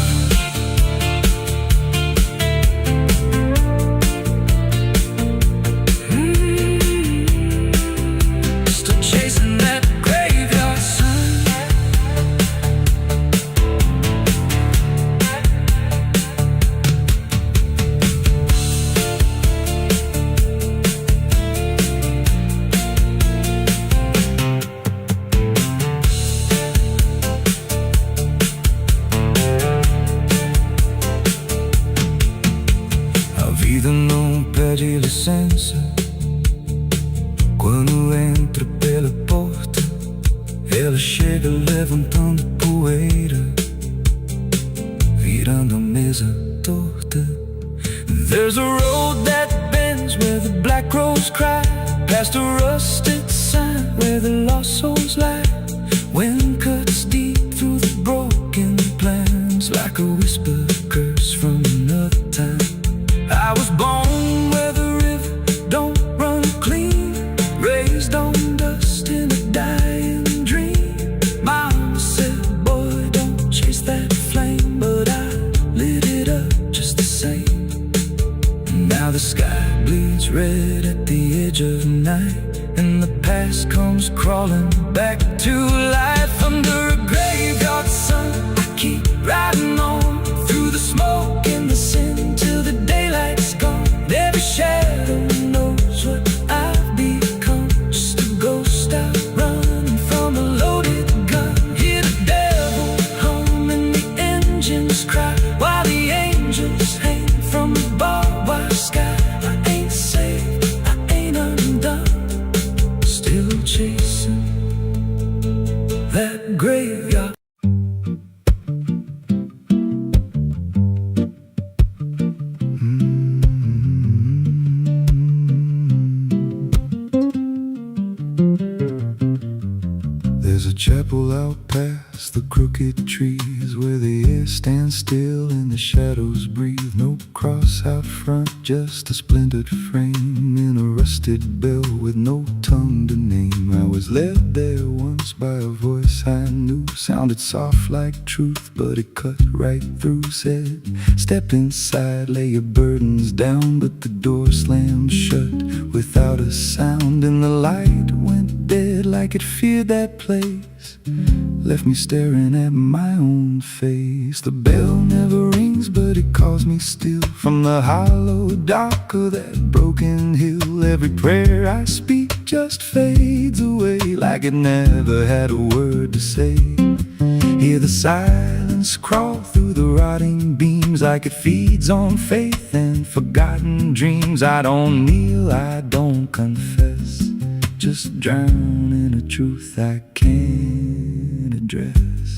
[SPEAKER 1] Still chasing that graveyard sun. A vida não pede licença quando entra pela porta. Ela chega levantando poeira girando mesa torta. There's a road that bends where the black crows cry, past a rusted sign where the lost souls lie. Wind cuts deep through the broken plans, like a whispered curse from another time. I was born where the river don't run clean, raised on dust in a dying dream. Mama said, boy, don't chase that flame, but I lit it up just the same. Now the sky bleeds red at the edge of night, and the past comes crawling back to life. Under a graveyard sun, I keep riding on through the smoke and the sin till the daylight's gone. Every shadow knows what I've become, just a ghost out running from a loaded gun. Hear the devil hum and the engines cry, while the angels hang from the barbed wire sky. I ain't saved, I ain't undone, still chasing that graveyard.
[SPEAKER 3] There's a chapel out past the crooked trees, where the air stands still and the shadows breathe. No cross out front, just a splintered frame in a rusted bell with no tongue to name. I was led there once by a voice I knew, sounded soft like truth, but it cut right through. Said, step inside, lay your burdens down, but the door slammed shut without a sound, and the light went dead like it feared that place, left me staring at my own face. The bell never rings, but it calls me still from the hollow dark of that broken hill. Every prayer I speak just fades away, like it never had a word to say. Hear the silence crawl through the rotting beams, like it feeds on faith and forgotten dreams. I don't kneel, I don't confess, just drown in a truth I can't address.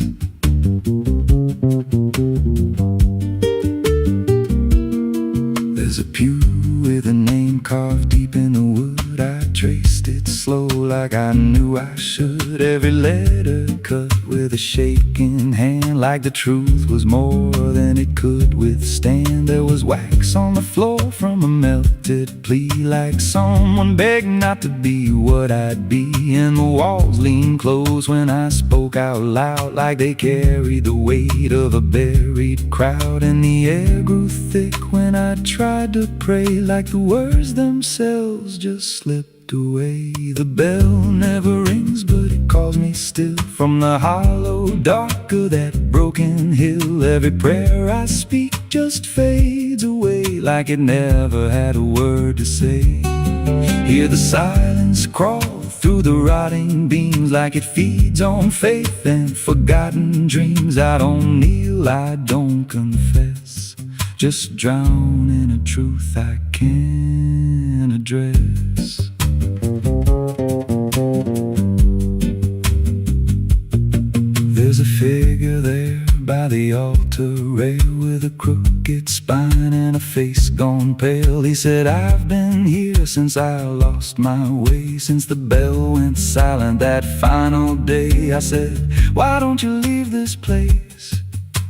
[SPEAKER 3] There's a pew with a name carved deep in the wood. I traced it slow like I knew I should. Every letter cut with a shaking hand, like the truth was more than it could withstand. There was wax on the floor from a melted plea, like someone begged not to be what I'd be. And the walls leaned close when I spoke out loud, like they carried the weight of a buried crowd. And the air grew thick when I tried to pray, like the words themselves just slipped away. The bell never rings, but it calls me still from the hollow dark of that broken hill. Every prayer I speak just fades away, like it never had a word to say. Hear the silence crawl through the rotting beams, like it feeds on faith and forgotten dreams. I don't kneel, I don't confess, just drown in a truth I can't address. There's a figure there by the altar rail, with a crooked spine and a face gone pale. He said, I've been here since I lost my way, since the bell went silent that final day. I said, why don't you leave this place?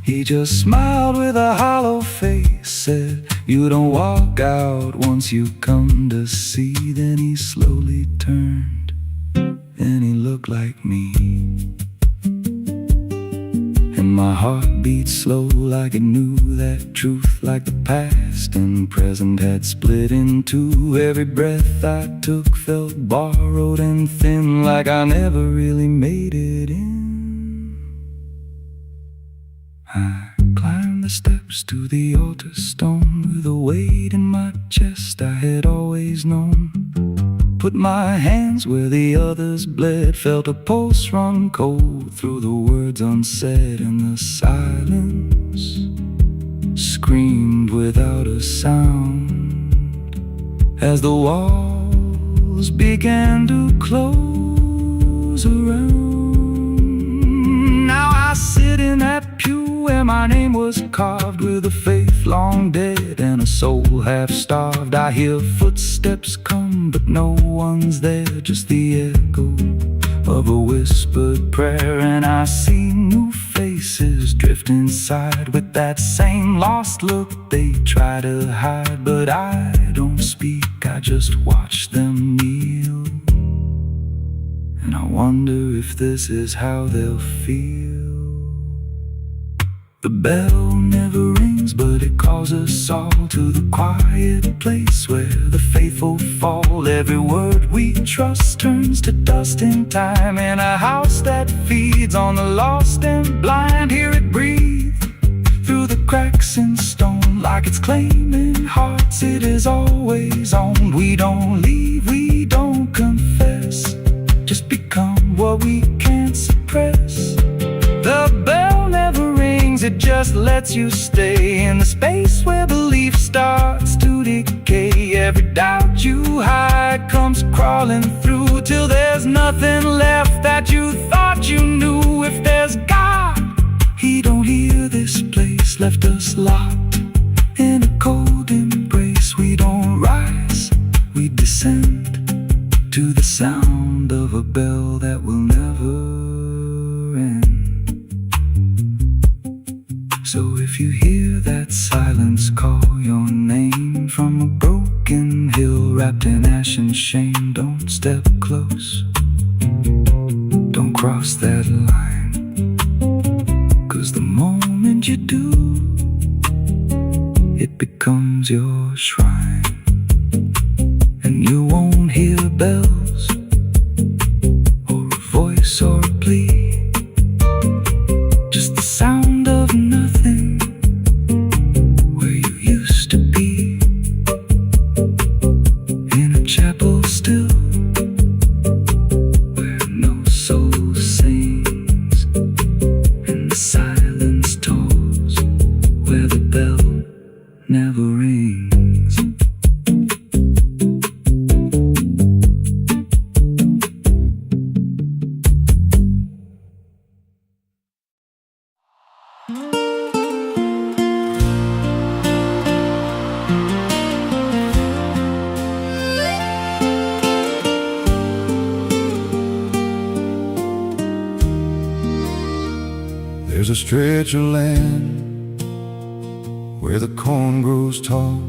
[SPEAKER 3] He just smiled with a hollow face, said, you don't walk out once you come to see. Then he slowly turned and he looked like me, and my heart beat slow like it knew that truth, like the past and present had split in two. Every breath I took felt borrowed and thin, like I never really made it in. I climbed the steps to the altar stone, with a weight in my chest I had always known. Put my hands where the others bled, felt a pulse run cold through the words unsaid, and the silence screamed without a sound as the walls began to close around. Now I sit in that pew
[SPEAKER 1] where my name was carved, with a faith long dead and a soul half starved. I hear footsteps come, but no one's there, just the echo of a whispered prayer. And I see new faces drift inside with that same lost look they try to hide. But I don't speak, I just watch them kneel, and I wonder if this is how they'll feel. The bell never rings, but it calls us all to the quiet place where the faithful fall. Every word we trust turns to dust in time, in a house that feeds on the lost and blind. Hear it breathe through the cracks in stone, like it's claiming hearts it is always owned. We don't leave, we don't confess, just become what we can't suppress. The bell never rings, it just lets you stay in the space where belief starts to decay. Every doubt you hide comes crawling through, till there's nothing left that you thought you knew. If there's God, He don't hear this place, left us locked in a cold embrace. We don't rise, we descend to the sound of a bell that will never end. So if you hear that silence call your name from a broken hill wrapped in ash and shame, don't step close, don't cross that line, 'cause the moment you do, it becomes your shrine. And you won't hear bells or a voice or a plea, just the sound of nothing where you used to be, in a chapel still where no soul sings, and the silence tolls where the bell never rings.
[SPEAKER 3] There's a stretch of land where the corn grows tall,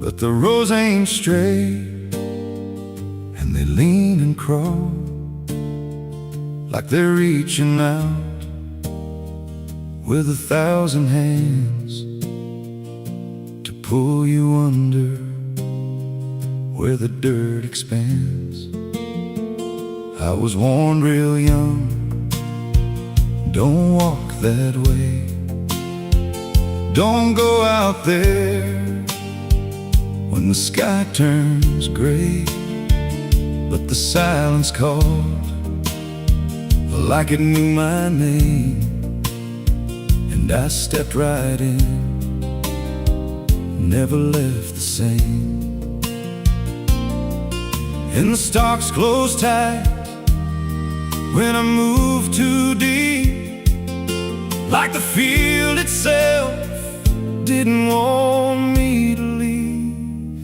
[SPEAKER 3] but the rows ain't straight, and they lean and crawl like they're reaching out with 1,000 hands to pull you under where the dirt expands. I was warned real young, don't walk that way, don't go out there when the sky turns gray. But the silence called like it knew my name, and I stepped right in, never left the same. And the stalks closed tight when I moved too deep, like the field itself didn't want me to leave.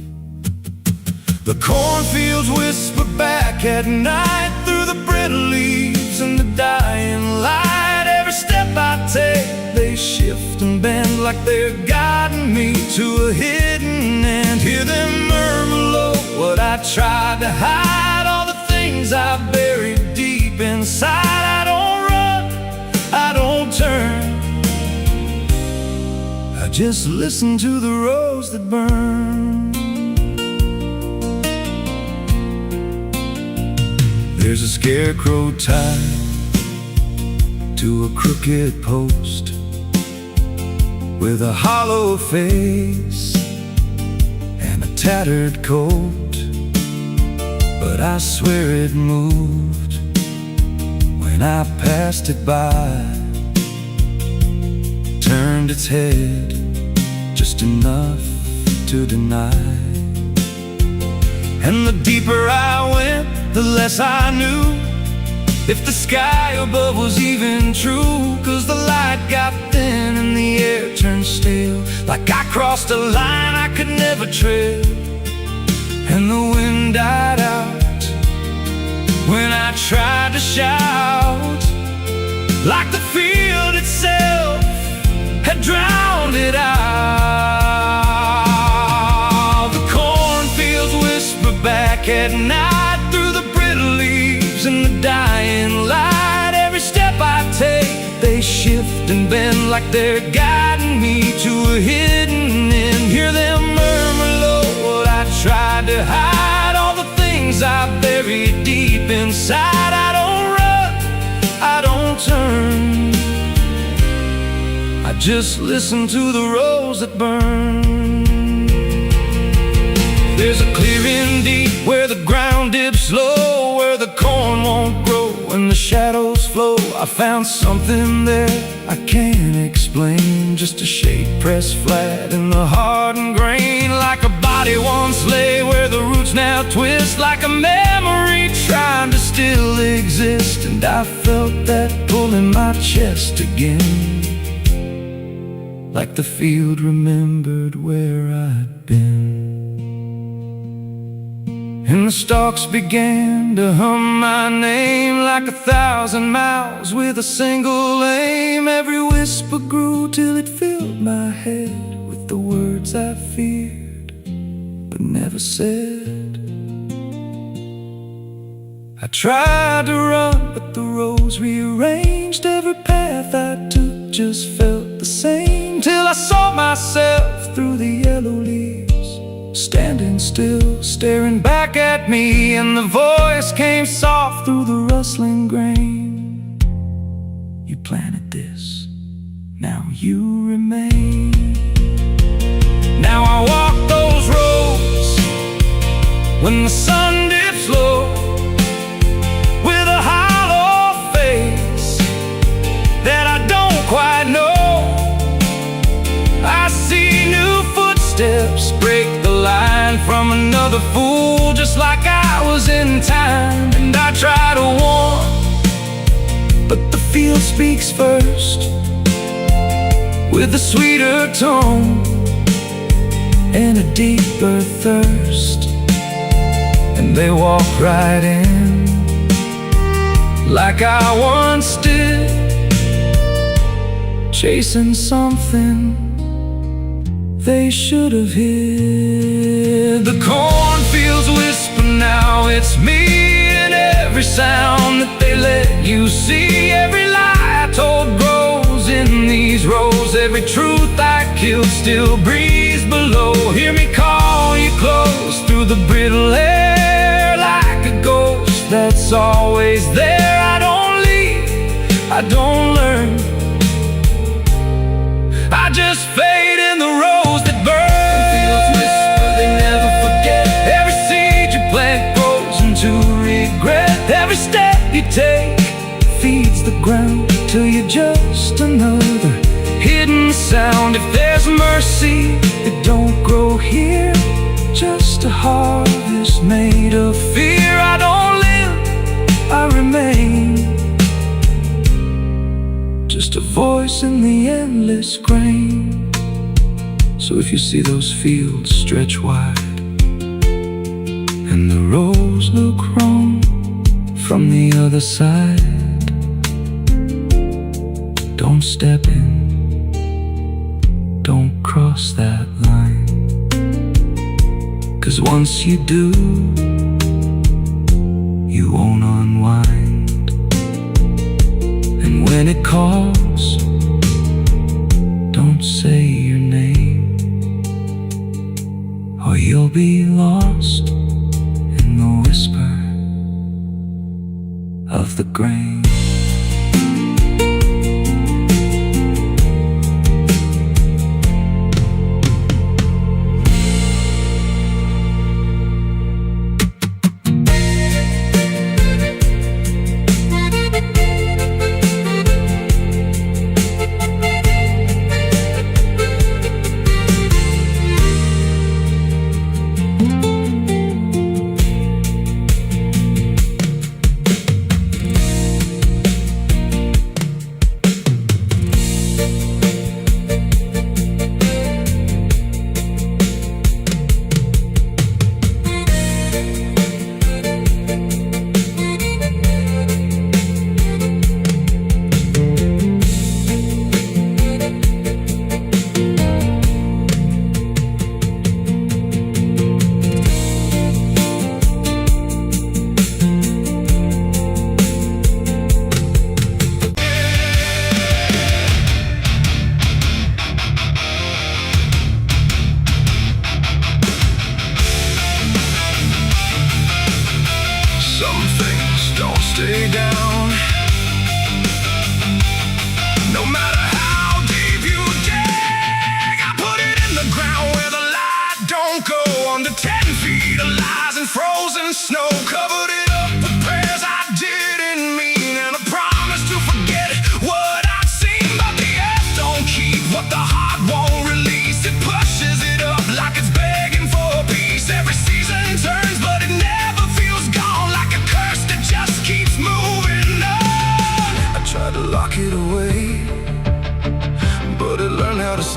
[SPEAKER 3] The cornfields whisper back at night through the brittle leaves and the dying light. Every step I take, they shift and bend like they're guiding me to a hidden end. Hear them murmur low what I tried to hide, all the things I buried deep inside. I don't run, I don't turn, I just listen to the rose that burn. There's a scarecrow tied to a crooked post with a hollow face and a tattered coat, but I swear it moved when I passed it by, turned its head just enough to deny. And the deeper I went, the less I knew,
[SPEAKER 1] if the sky above was even true. 'Cause the light got thin and the air turned stale, like I crossed a line I could never tread. And the wind died out when I tried to shout, like the field itself had drowned it out. The cornfields whisper back at night through the brittle leaves and the dying light. Every step I take, they shift and bend like they're guiding me to a hidden end. Hear them murmur low what I tried to hide, all the things I buried deep inside. I don't run, I don't turn, I just listen to the rose that burn. There's a clearing deep where the ground dips low, where the corn won't grow and the shadows flow. I found something there I can't explain, just a shade pressed flat in the hardened grain, like a body once lay where the roots now twist, like a memory trying to still exist. And I felt that pull in my chest again, like the field remembered where I'd been. And the stalks began to hum my name, like 1,000 miles with a single aim. Every whisper grew till it filled my head with the words I feared but never said. I tried to run, but the roads rearranged. Every path I took just felt the same, till I saw myself through the yellow leaves, standing still, staring back at me. And the voice came soft through the rustling grain: you planted this, now you remain. Now I walk those roads when the sun dips low, with a hollow face that I don't quite know. I see new footsteps break the line from another fool, just like I was in time. And I try to warn, but the field speaks first, with a sweeter tone and a deeper thirst. And they walk right in, like I once did, chasing something they should have hid. The cornfields whisper now, it's me, and every sound that they let you see. Every lie I told grows in these rows, every truth I killed still breathes below. Hear me call you close through the brittle air, like a ghost that's always there. I don't leave, I don't learn, I just fade in the rose that burn. Fields whisper, they never forget. Every seed you plant grows into regret. Every step you take feeds the ground till you're just another hidden sound. If there's mercy, it don't grow here, just a harvest made of fear. I don't live, I remain, just a voice in the endless grain. So if you see those fields stretch wide and the rows look wrong from the other side, don't step in, don't cross that line. 'Cause once you do, you won't unwind. And when it calls, don't say your name, or you'll be lost in the whisper of the grain.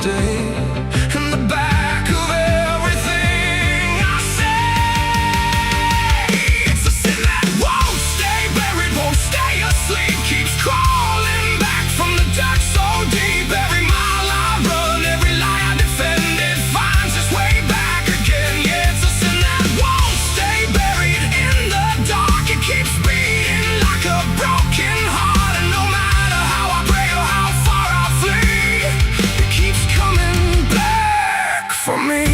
[SPEAKER 2] stay in the back of everything I say. It's a sin that won't stay buried, won't stay asleep, keeps crawling back from the dark so deep. Every mile I run, every lie I defend, it finds its way back again. Yeah, it's a sin that won't stay buried in the dark. It keeps beating like a broken heart, and no matter how I pray or how far I flee, it keeps coming back for me.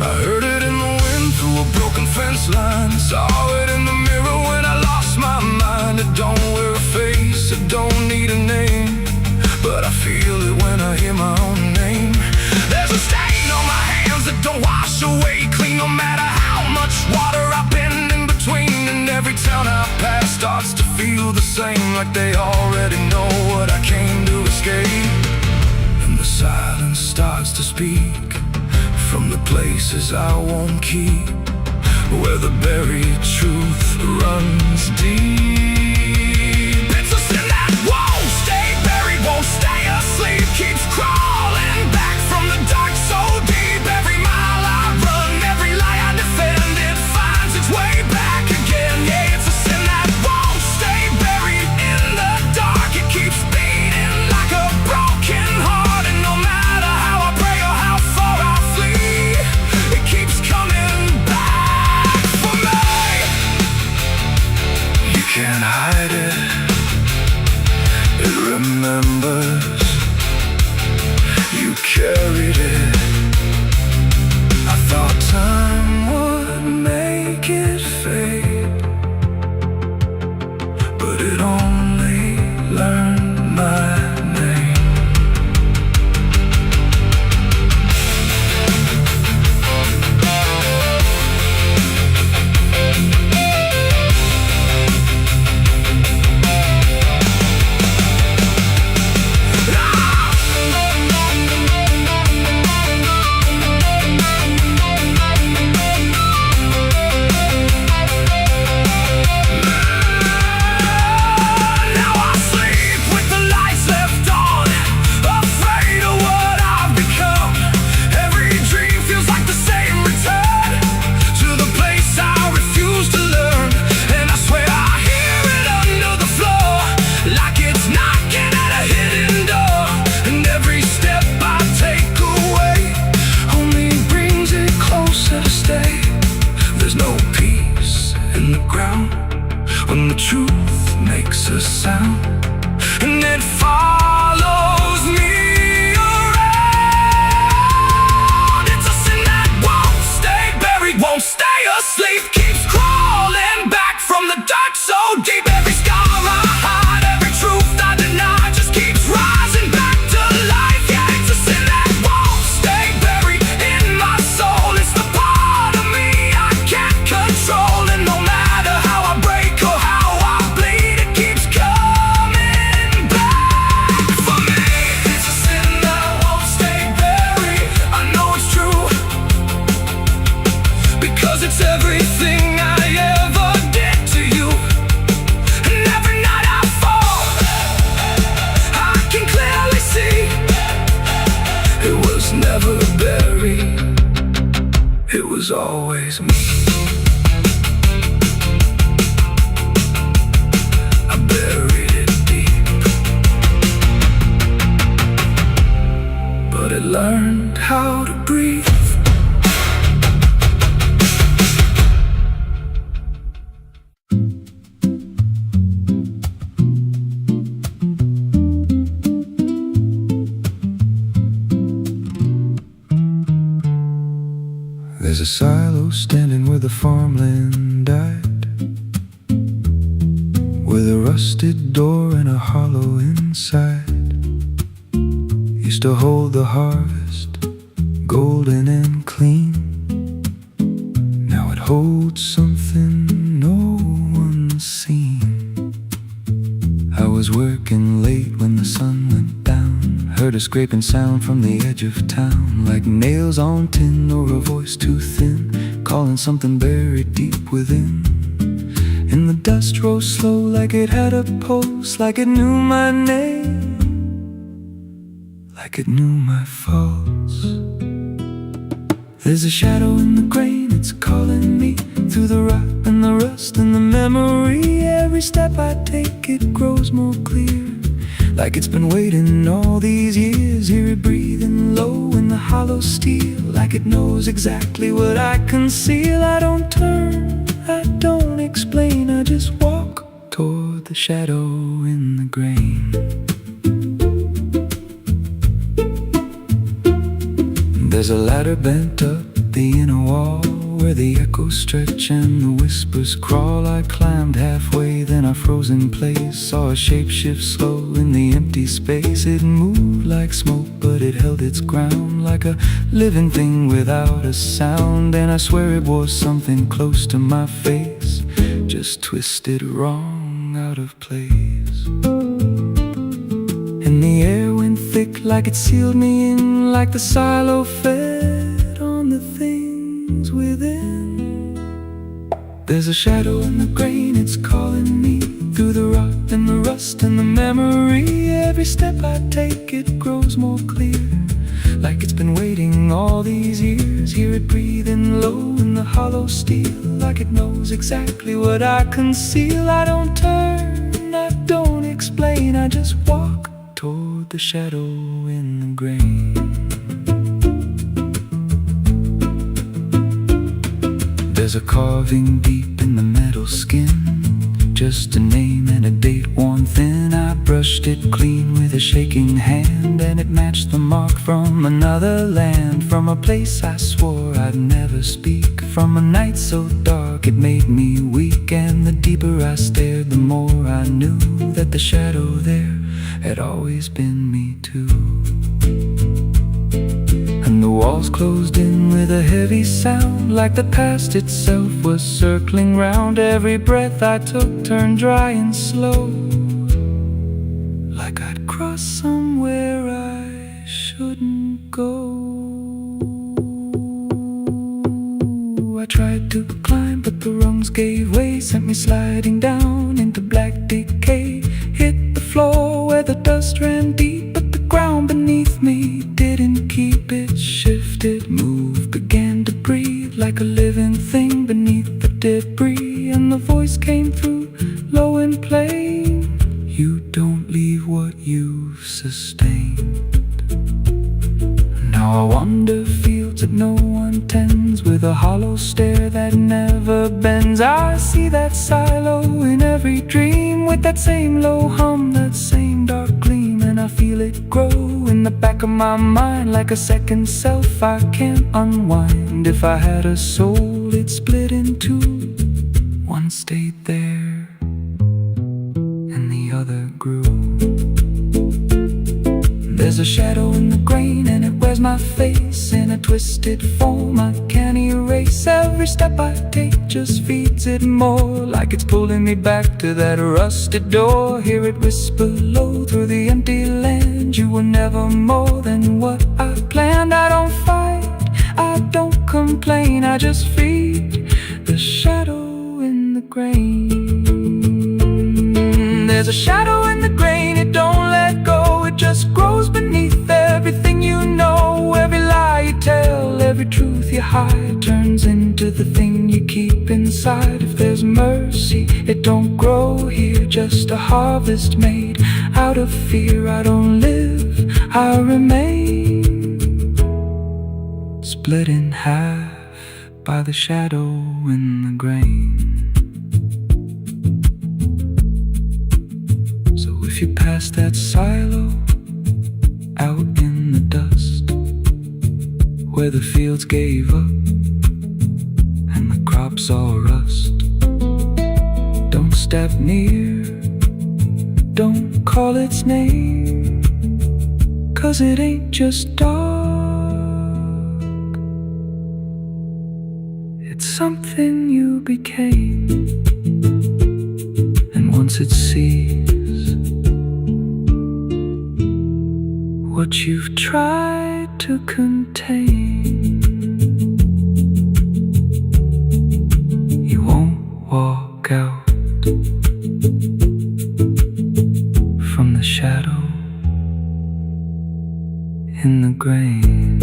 [SPEAKER 2] I heard it in the wind through a broken fence line, saw it in the mirror when I lost my mind. It don't wear a face, it don't need a name, but I feel it when I hear my own name. There's a stain on my hands that don't wash away clean, no matter how much water I've been in between. And every town I pass starts to feel the same, like they already know what I came to escape. And the silence starts to speak from the places I won't keep, where the buried truth runs deep. It's a sin that won't stay buried, won't stay asleep, keeps crawling back from the dark so deep. Every mile I run, every lie I defend, it finds its way back again. Yeah, it's a sin that won't stay buried in the dark. It keeps beating like a broken heart, and no matter how I pray or how far I flee, it keeps coming back for me. You can't hide it, it remembers. You carried it. I thought time would make it fade, but it only learned my name. Now I sleep with the lights left on, afraid of what I've become. Every dream feels like the same return to the place I refuse to learn. And I swear I hear it under the floor, like it's knocking at a hidden door. And every step I take away only brings it closer to stay. There's no peace in the ground when the truth makes a sound, and it follows me around. It's a sin that won't stay buried, won't stay asleep, keeps crawling back from the dark so deep. Every scar I hide, every truth I deny, just keeps rising back to life. Yeah, it's a sin that won't stay buried in my soul. It's the part of me I can't control, and no matter how I break or how I bleed, it keeps coming back for me. It's a sin that won't stay buried. I know it's true, because it's everything I ever did to you. And every night I fall, I can clearly see it was never buried, it was always me. I buried it deep, but it learned how to breathe. There's a silo standing where the farmland died, with a rusted door and a hollow inside. Used to hold the harvest, golden and clean. Now it holds something no one's seen. I was working late when the sun went down, heard a scraping sound from the edge of town, like nails on tin or a voice too thin, calling something buried deep within.
[SPEAKER 1] And the dust rose slow like it had a pulse, like it knew my name, like it knew my faults. There's a shadow in the grain, it's calling me through the rot and the rust and the memory. Every step I take, it grows more clear, like it's been waiting all these years. Hear it breathing low in the hollow steel, like it knows exactly what I conceal. I don't turn, I don't explain, I just walk toward the shadow in the grain. There's a ladder bent up the inner wall, where the echoes stretch and the whispers crawl. I climbed halfway, then I froze in place, saw a shape shift slow in the empty space. It moved like smoke, but it held its ground, like a living thing without a sound. And I swear it was something close to my face, just twisted wrong, out of place. And the air went thick, like it sealed me in, like the silo fed on the things within. There's a shadow in the grain, it's calling me through the rot and the rust and the memory. Every step I take, it grows more clear, like it's been waiting all these years. Hear it breathing low in the hollow steel, like it knows exactly what I conceal. I don't turn, I don't explain, I just walk toward the shadow in the grain. There's a carving deep in the metal skin, just a name and a date worn thin. I brushed it clean with a shaking hand, and it matched the mark from another land, from a place I swore I'd never speak, from a night so dark it made me weak. And the deeper I stared, the more I knew that the shadow there had always been me too. And the walls closed in with a heavy sound, like the past itself was circling round. Every breath I took turned dry and slow, like I'd crossed somewhere I shouldn't go. I tried to climb, but the rungs gave way, sent me sliding down into black decay. Hit the floor where the dust ran deep, but the ground beneath me didn't keep it. Shifted, moved, began to breathe like a living thing beneath the debris. And the voice came through, low and plain: you don't leave what you've sustained. Now I wander fields that no one tends, with a hollow stare that never bends. I see that silo in every dream, with that same low hum, that same dark gleam. And I feel it grow in the back of my mind, like a second self I can't unwind. If I had a soul, it'd split in two. One stayed there, and the other grew. There's a shadow in the grain, and it wears my face in a twisted form I can't erase. Every step I take just feeds it more, like it's pulling me back to that rusted door. Hear it whisper low through the empty land: you were never more than what I planned. I don't fight, I don't complain, I just feed the shadow in the grain. There's a shadow in the grain, it don't let go, it just grows beneath everything you know. Every lie you tell, every truth you hide, turns into the thing you keep inside. If there's mercy, it don't grow here, just a harvest made out of fear. I don't live, I remain, split in half by the shadow in the grain. If you pass that silo out in the dust, where the fields gave up and the crops all rust, don't step near, don't call its name, 'cause it ain't just dark, it's something you became. And once it sees what you've tried to contain, you won't walk out shadow in the grain.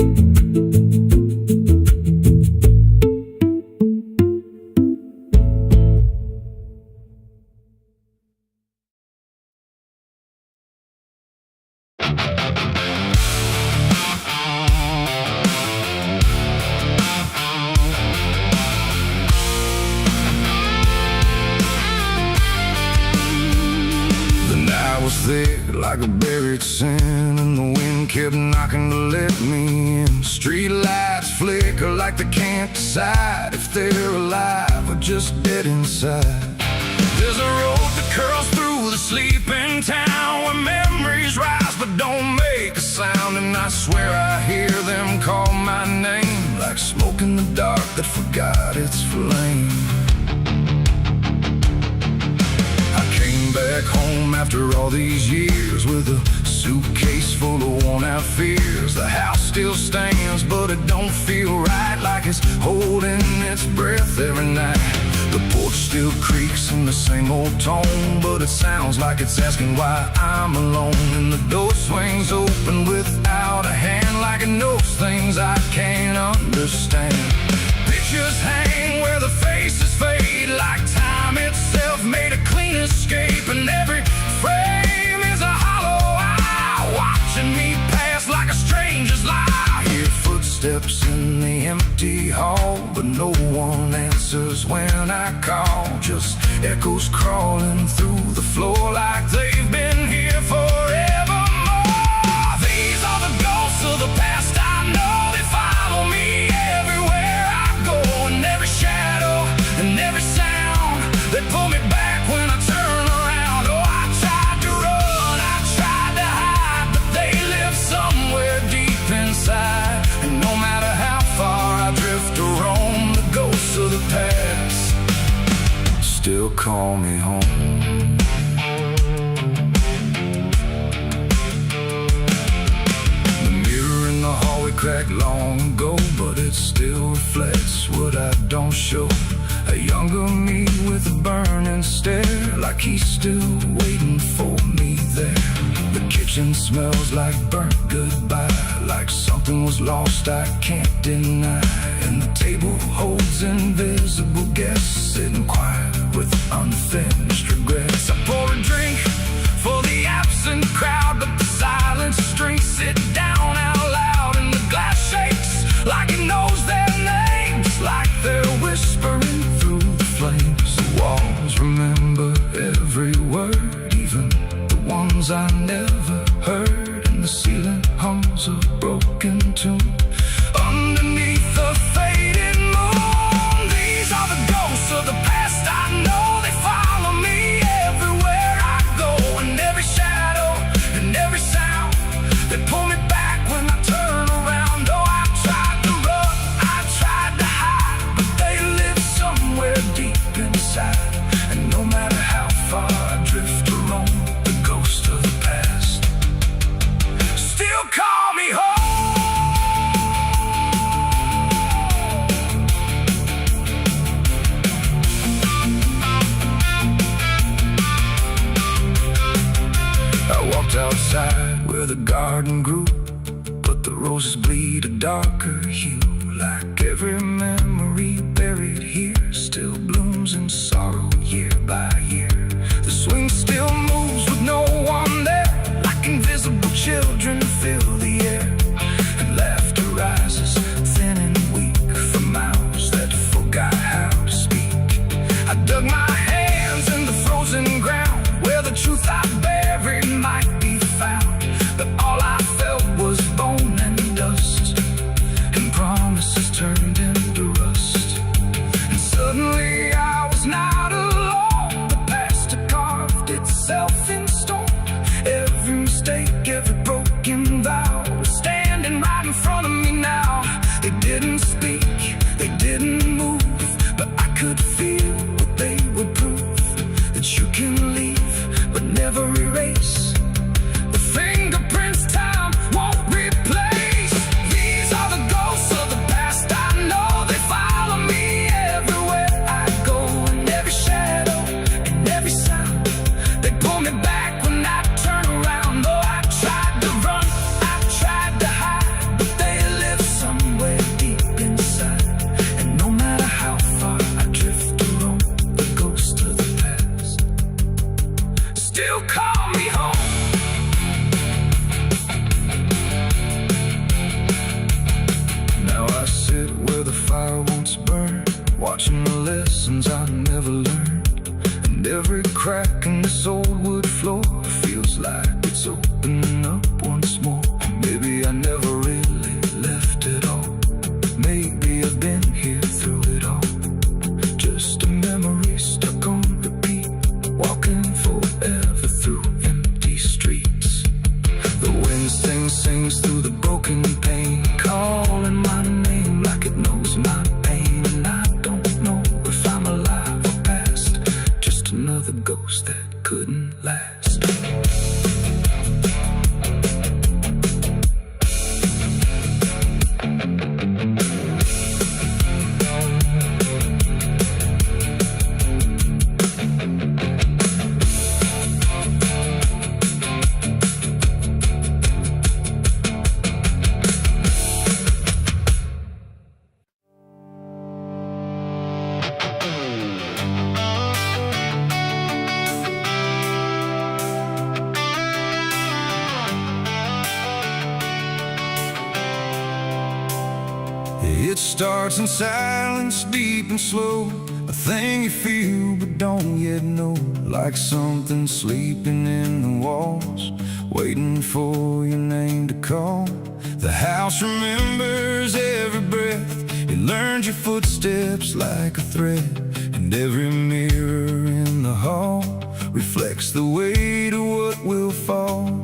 [SPEAKER 2] Thick like a buried sin, and the wind kept knocking to let me in. Street lights flicker like they can't decide if they're alive or just dead inside. There's a road that curls through the sleeping town where memories rise but don't make a sound, and I swear I hear them call my name like smoke in the dark that forgot its flame. Back home after all these years with a suitcase full of worn-out fears. The house still stands, but it don't feel right, like it's holding its breath every night. The porch still creaks in the same old tone, but it sounds like it's asking why I'm alone. And the door swings open without a hand, like it knows things I can't understand. Pictures hang where the faces fade, like time itself made a clean escape. And every frame is a hollow eye, watching me pass like a stranger's lie. I hear footsteps in the empty hall, but no one answers when I call. Just echoes crawling through the floor like they've been here forevermore. These are the ghosts of the past I know. They follow me everywhere I go, and every shadow and every sound. They pull me back when I turn around. Oh, I tried to run, I tried to hide, but they live somewhere deep inside. And no matter how far I drift or roam, the ghosts of the past still call me home. The mirror in the hallway cracked long ago, but it still reflects what I don't show. A younger me with a burning stare, like he's still waiting for me there. The kitchen smells like burnt goodbye, like something was lost I can't deny. And the table holds invisible guests, sitting quiet with unfinished regrets. I pour a drink for the absent crowd, but the silence drinks sit down out loud. And the glass shakes like it knows their names, like they're whispering through the flames. The walls remember every word, even the ones I never heard. And the ceiling hums a broken tune underneath the faded moon. These are the ghosts of the past I know. They follow me everywhere I go, and every shadow and every sound. They pull me back when I turn around. Oh, I tried to run, I tried to hide, but they live somewhere deep inside. And no matter how far I drift or roam, the ghost of the past still call me home. I walked outside where the garden grew, but the roses bleed a darker hue. Like every memory buried here still blooms in sorrow year by year. The swing still moves with no one there, like invisible children fill the air. And laughter rises thin and weak from mouths that forgot how to speak. I dug my hands in the frozen ground where the truth I buried might be found. But all I felt was bone and dust, and promises turned into rust. And suddenly I was not alone. The past had carved itself in stone. Every mistake, every broken vow was standing right in front of me now. They didn't speak, they didn't move, but I could feel what they would prove. That you can leave, but never erase the fingerprints time won't replace. These are the ghosts of the past I know. They follow me everywhere I go, and every shadow and every sound. They pull me back when I turn around.
[SPEAKER 1] waking up once more. Maybe I never really left at all. Maybe I've been here through it all. Just a memory stuck on repeat, walking forever through empty streets. The wind sings through the broken pane, calling my name like it knows my pain. And I don't know if I'm alive or past, just another ghost that couldn't last.
[SPEAKER 3] It starts in silence, deep and slow, a thing you feel but don't yet know. Like something sleeping in the walls, waiting for your name to call. The house remembers every breath, it learns your footsteps like a thread. And every mirror in the hall reflects the weight of what will fall.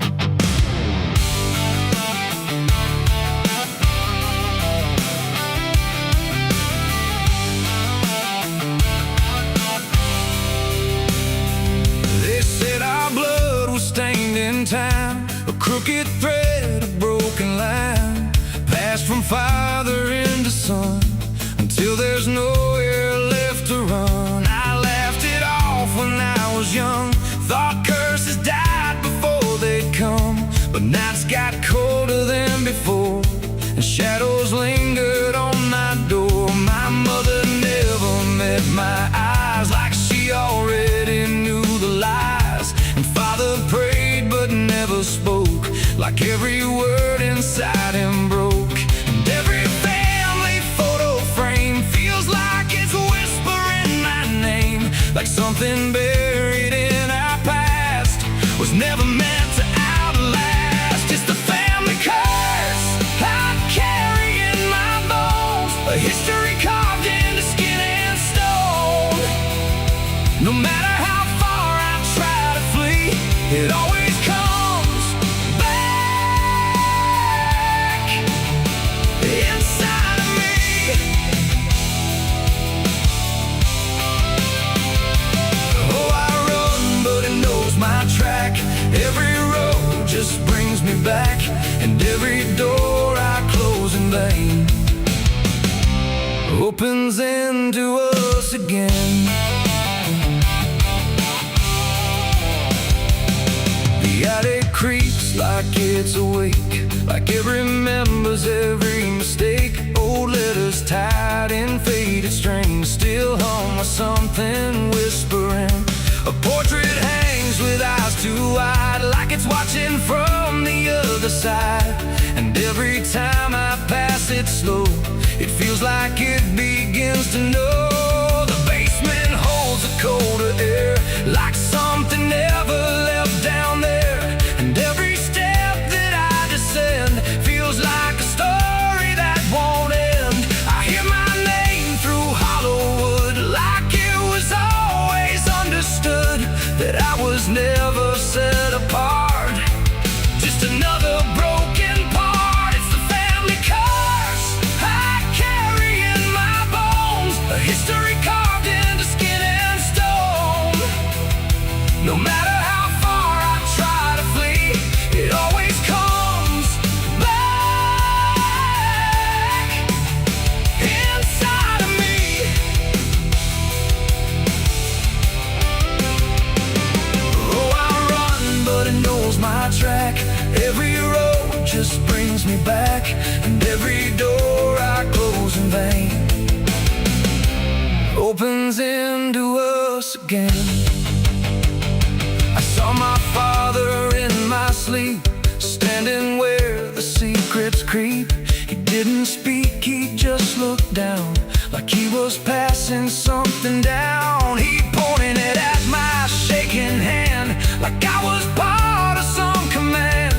[SPEAKER 3] Stained in time, a crooked thread, a broken line, passed from father into son, until there's nowhere left to run. I laughed it off when I was young, thought curses died before they'd come. But nights got colder than before, and shadows lingered on my door. My mother never met my eyes, like she already knew the lies. And father prayed but never spoke, like every word inside him broke. And every family photo frame feels like it's whispering my name, like something buried in our past was never meant to outlast. It's the family curse I carry in my bones, a history carved into skin and stone. No matter how far I try to flee, it always comes back inside of me. Oh, I run, but it knows my track. Every road just brings me back, and every door I close in vain opens into us again. The attic creaks like it's awake, like it remembers every mistake. Old letters tied in faded strings still hung with something whispering. A portrait hangs with eyes too wide, like it's watching from the other side. And every time I pass it slow, it feels like it begins to know. The basement holds a colder air, like something never left down there. And every step that I descend feels like a story that won't end. I hear my name through Hollywood, like it was always understood that I was never set apart, just another broken part. It's the family curse I carry in my bones, a history carved into skin and stone. No matter how far I try to flee, it always comes back inside of me. Oh, I run, but it knows my track. Every road just brings me back, and every door I close in vain opens into us again. I saw my father in my sleep, standing where the secrets creep. He didn't speak, he just looked down, like he was passing something down. He pointed it at my shaking hand, like I was part of some command.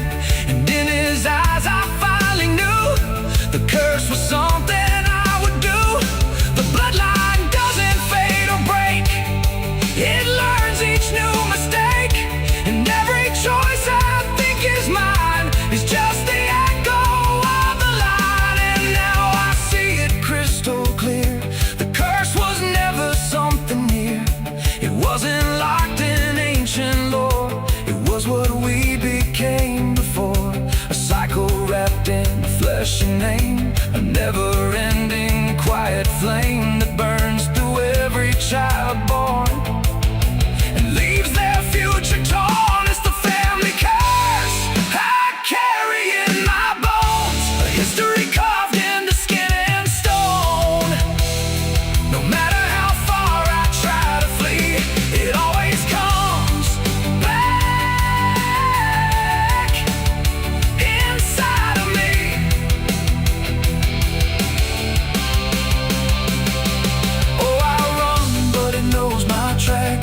[SPEAKER 1] bless your name. A never-ending quiet flame that burns through every child born and leaves their future torn. It's the family curse I carry in my bones, a history carved into skin and stone. No matter how far I try to flee, it always comes back inside of me. Oh, I run, but it knows my track.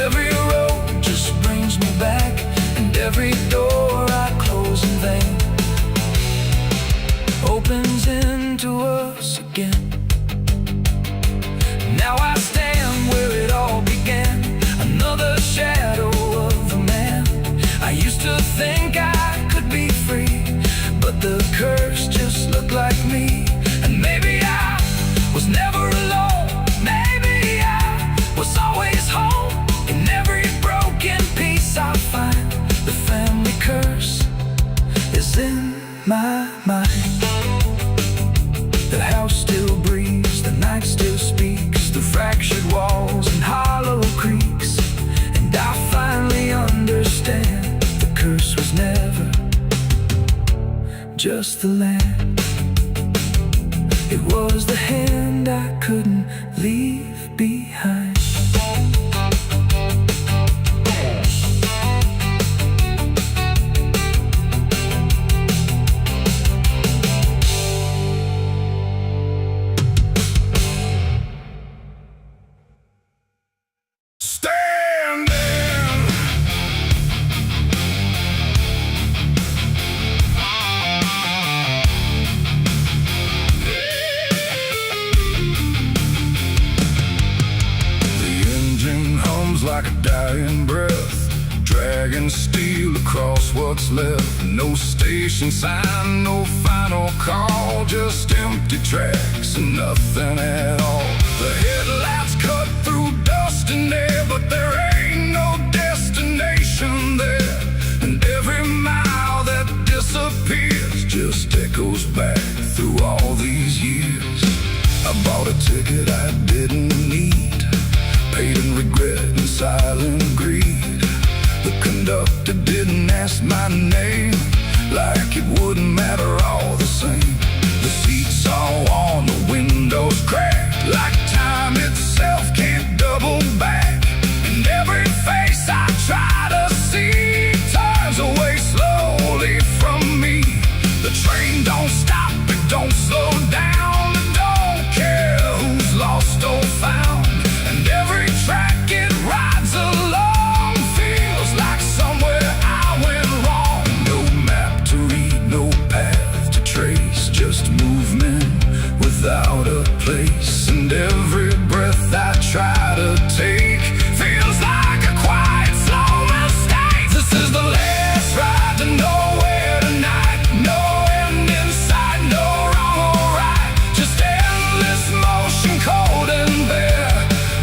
[SPEAKER 1] Every road just brings me back, and every door I close in vain opens into us again. Now I stand where it all began, another shadow of a man. I used to think I could be free, but the curse just looked like me. And maybe I was never alone, maybe I was always home. In every broken piece I find, the family curse is in my mind. The house still breathes, the night still speaks through fractured walls and hollow creaks. And I finally understand the curse was never just the land. It was the hand I couldn't leave behind.
[SPEAKER 2] Like a dying breath, dragging steel across what's left. No station sign, no final call, just empty tracks and nothing at all. The headlights cut through dust and air, but there ain't no destination there. And every mile that disappears just echoes back through all these years. I bought a ticket I didn't need, paid in regret and silent greed. The conductor didn't ask my name, like it wouldn't matter all the same. The seats all on, the windows cracked, like time itself can't double back. And every face I try to see turns away slowly from me. The train don't stop, it don't slow down, it don't care who's lost or found. And every track it rides along feels like somewhere I went wrong. No map to read, no path to trace, just movement without a place. And every breath I try to take feels like a quiet, slow mistake. This is the last ride to nowhere tonight. No end in sight, no wrong or right, just endless motion, cold and bare,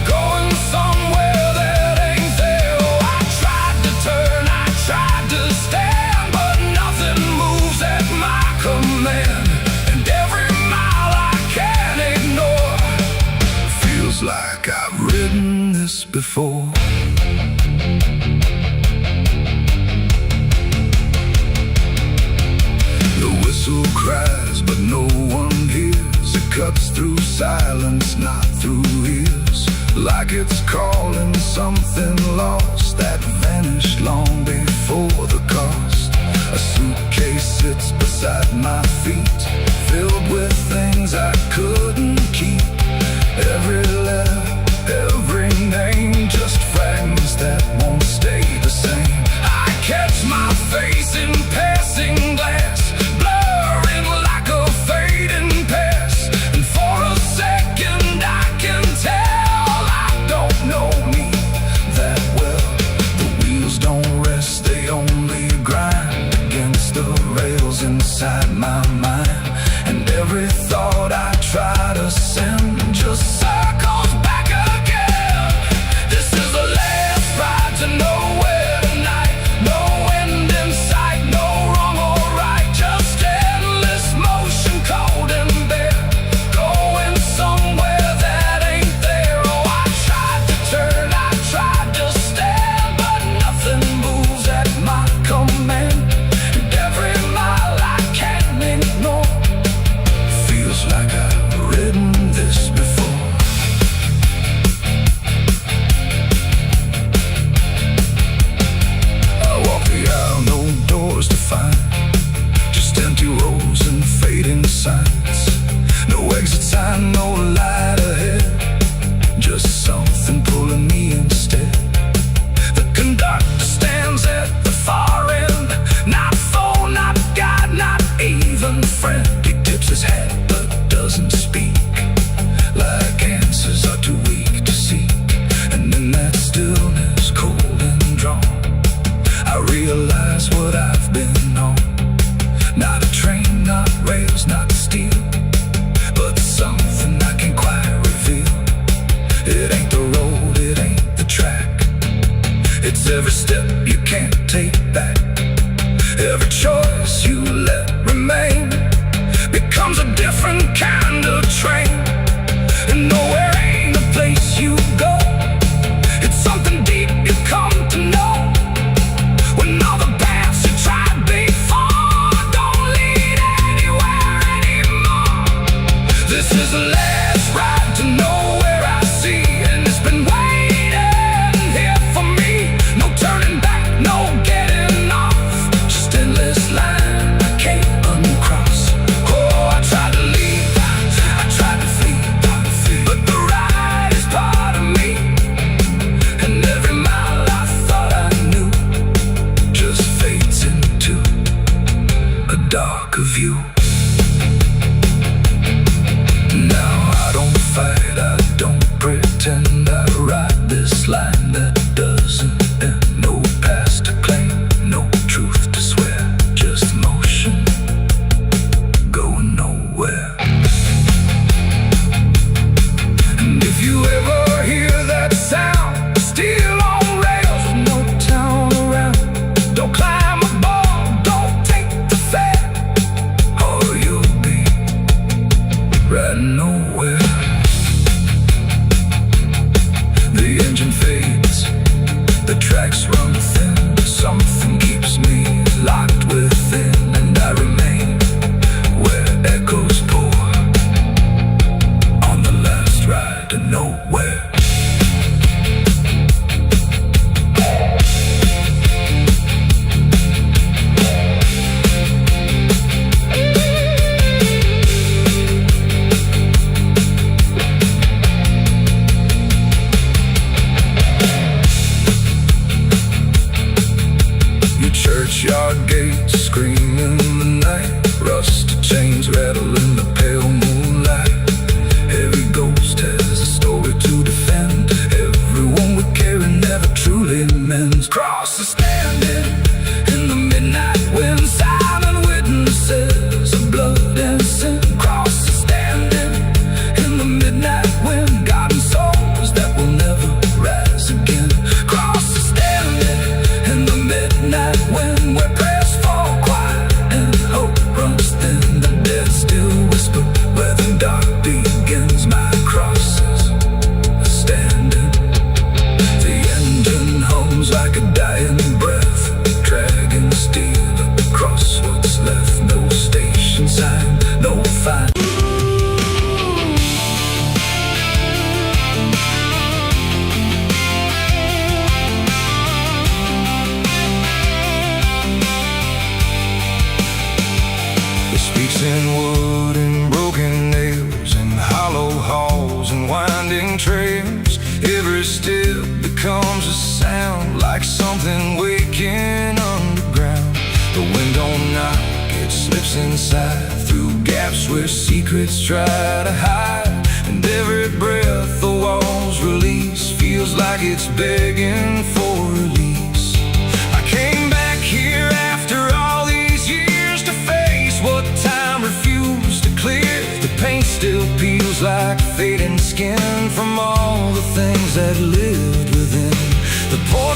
[SPEAKER 2] going somewhere that ain't there. Oh, I tried to turn, I tried to stand, but nothing moves at my command. And every mile I can't ignore feels like I've ridden this before. The whistle cries, but no one hears. It cuts through silence, not through ears, like it's calling something lost that vanished long before the cost. A suitcase sits beside my feet, filled with things I couldn't keep. Every letter, every name, just fragments that won't stay the same. I catch my face in passing glass, blurring like a fading past. And for a second I can tell I don't know me that well. The wheels don't rest, they only grind against the rails inside my mind. And every thought I try to send just circles back again. This is the last ride to nowhere tonight. No end in sight, no wrong or right, just endless motion. moving on. Not a train, not rails, not steel, but something I can't quite reveal. It ain't the road, it ain't the track. It's every step you can't take back. Every choice you let remain becomes a different kind of train. And nowhere ain't a place you go. It's something deep you come to know. When all the paths you tried before don't lead anywhere anymore. This is the last ride to nowhere I see, and it's been waiting here for me. No turning back, no getting off, just endless line I can't uncross. Oh, I tried to leave, I tried to flee, but the ride is part of me. And every mile I thought I knew just fades into a darker view. Now I don't fight, I don't pretend. I ride this line that doesn't end. No past to claim, no truth to swear, just motion going nowhere. And if you ever hear that sound, steel on rails with no town around, don't climb aboard, don't take the fare, or you'll be riding nowhere. The engine fades, the tracks run thin, something keeps me locked within, and I remain where echoes pour on the last ride to nowhere. Your churchyard gates scream in the night, rusted chains rattle in the pale moonlight. Every ghost has a story to defend. Everyone we carry never truly mends. Crosses standing in the midnight wind, silent witnesses of blood and sin. Crosses standing in the midnight wind, guarding souls that will never rise again. Crosses standing in the midnight wind, where prayers fall quiet and hope runs thin. The dead still whisper where the dark begins. My crosses are standing. The engine hums like a dying breath, dragging steel across what's left. No station sign, no fine.
[SPEAKER 3] It speaks in wood and broken nails, and hollow halls and winding trails. Every step becomes a sound, like something waking underground. The wind don't knock, it slips inside, through gaps where secrets try to hide. And every breath the walls release feels like it's begging for release. I came back here after all these years to face what time refused to clear. The paint still peels like fading skin from all the things that lived within. The poor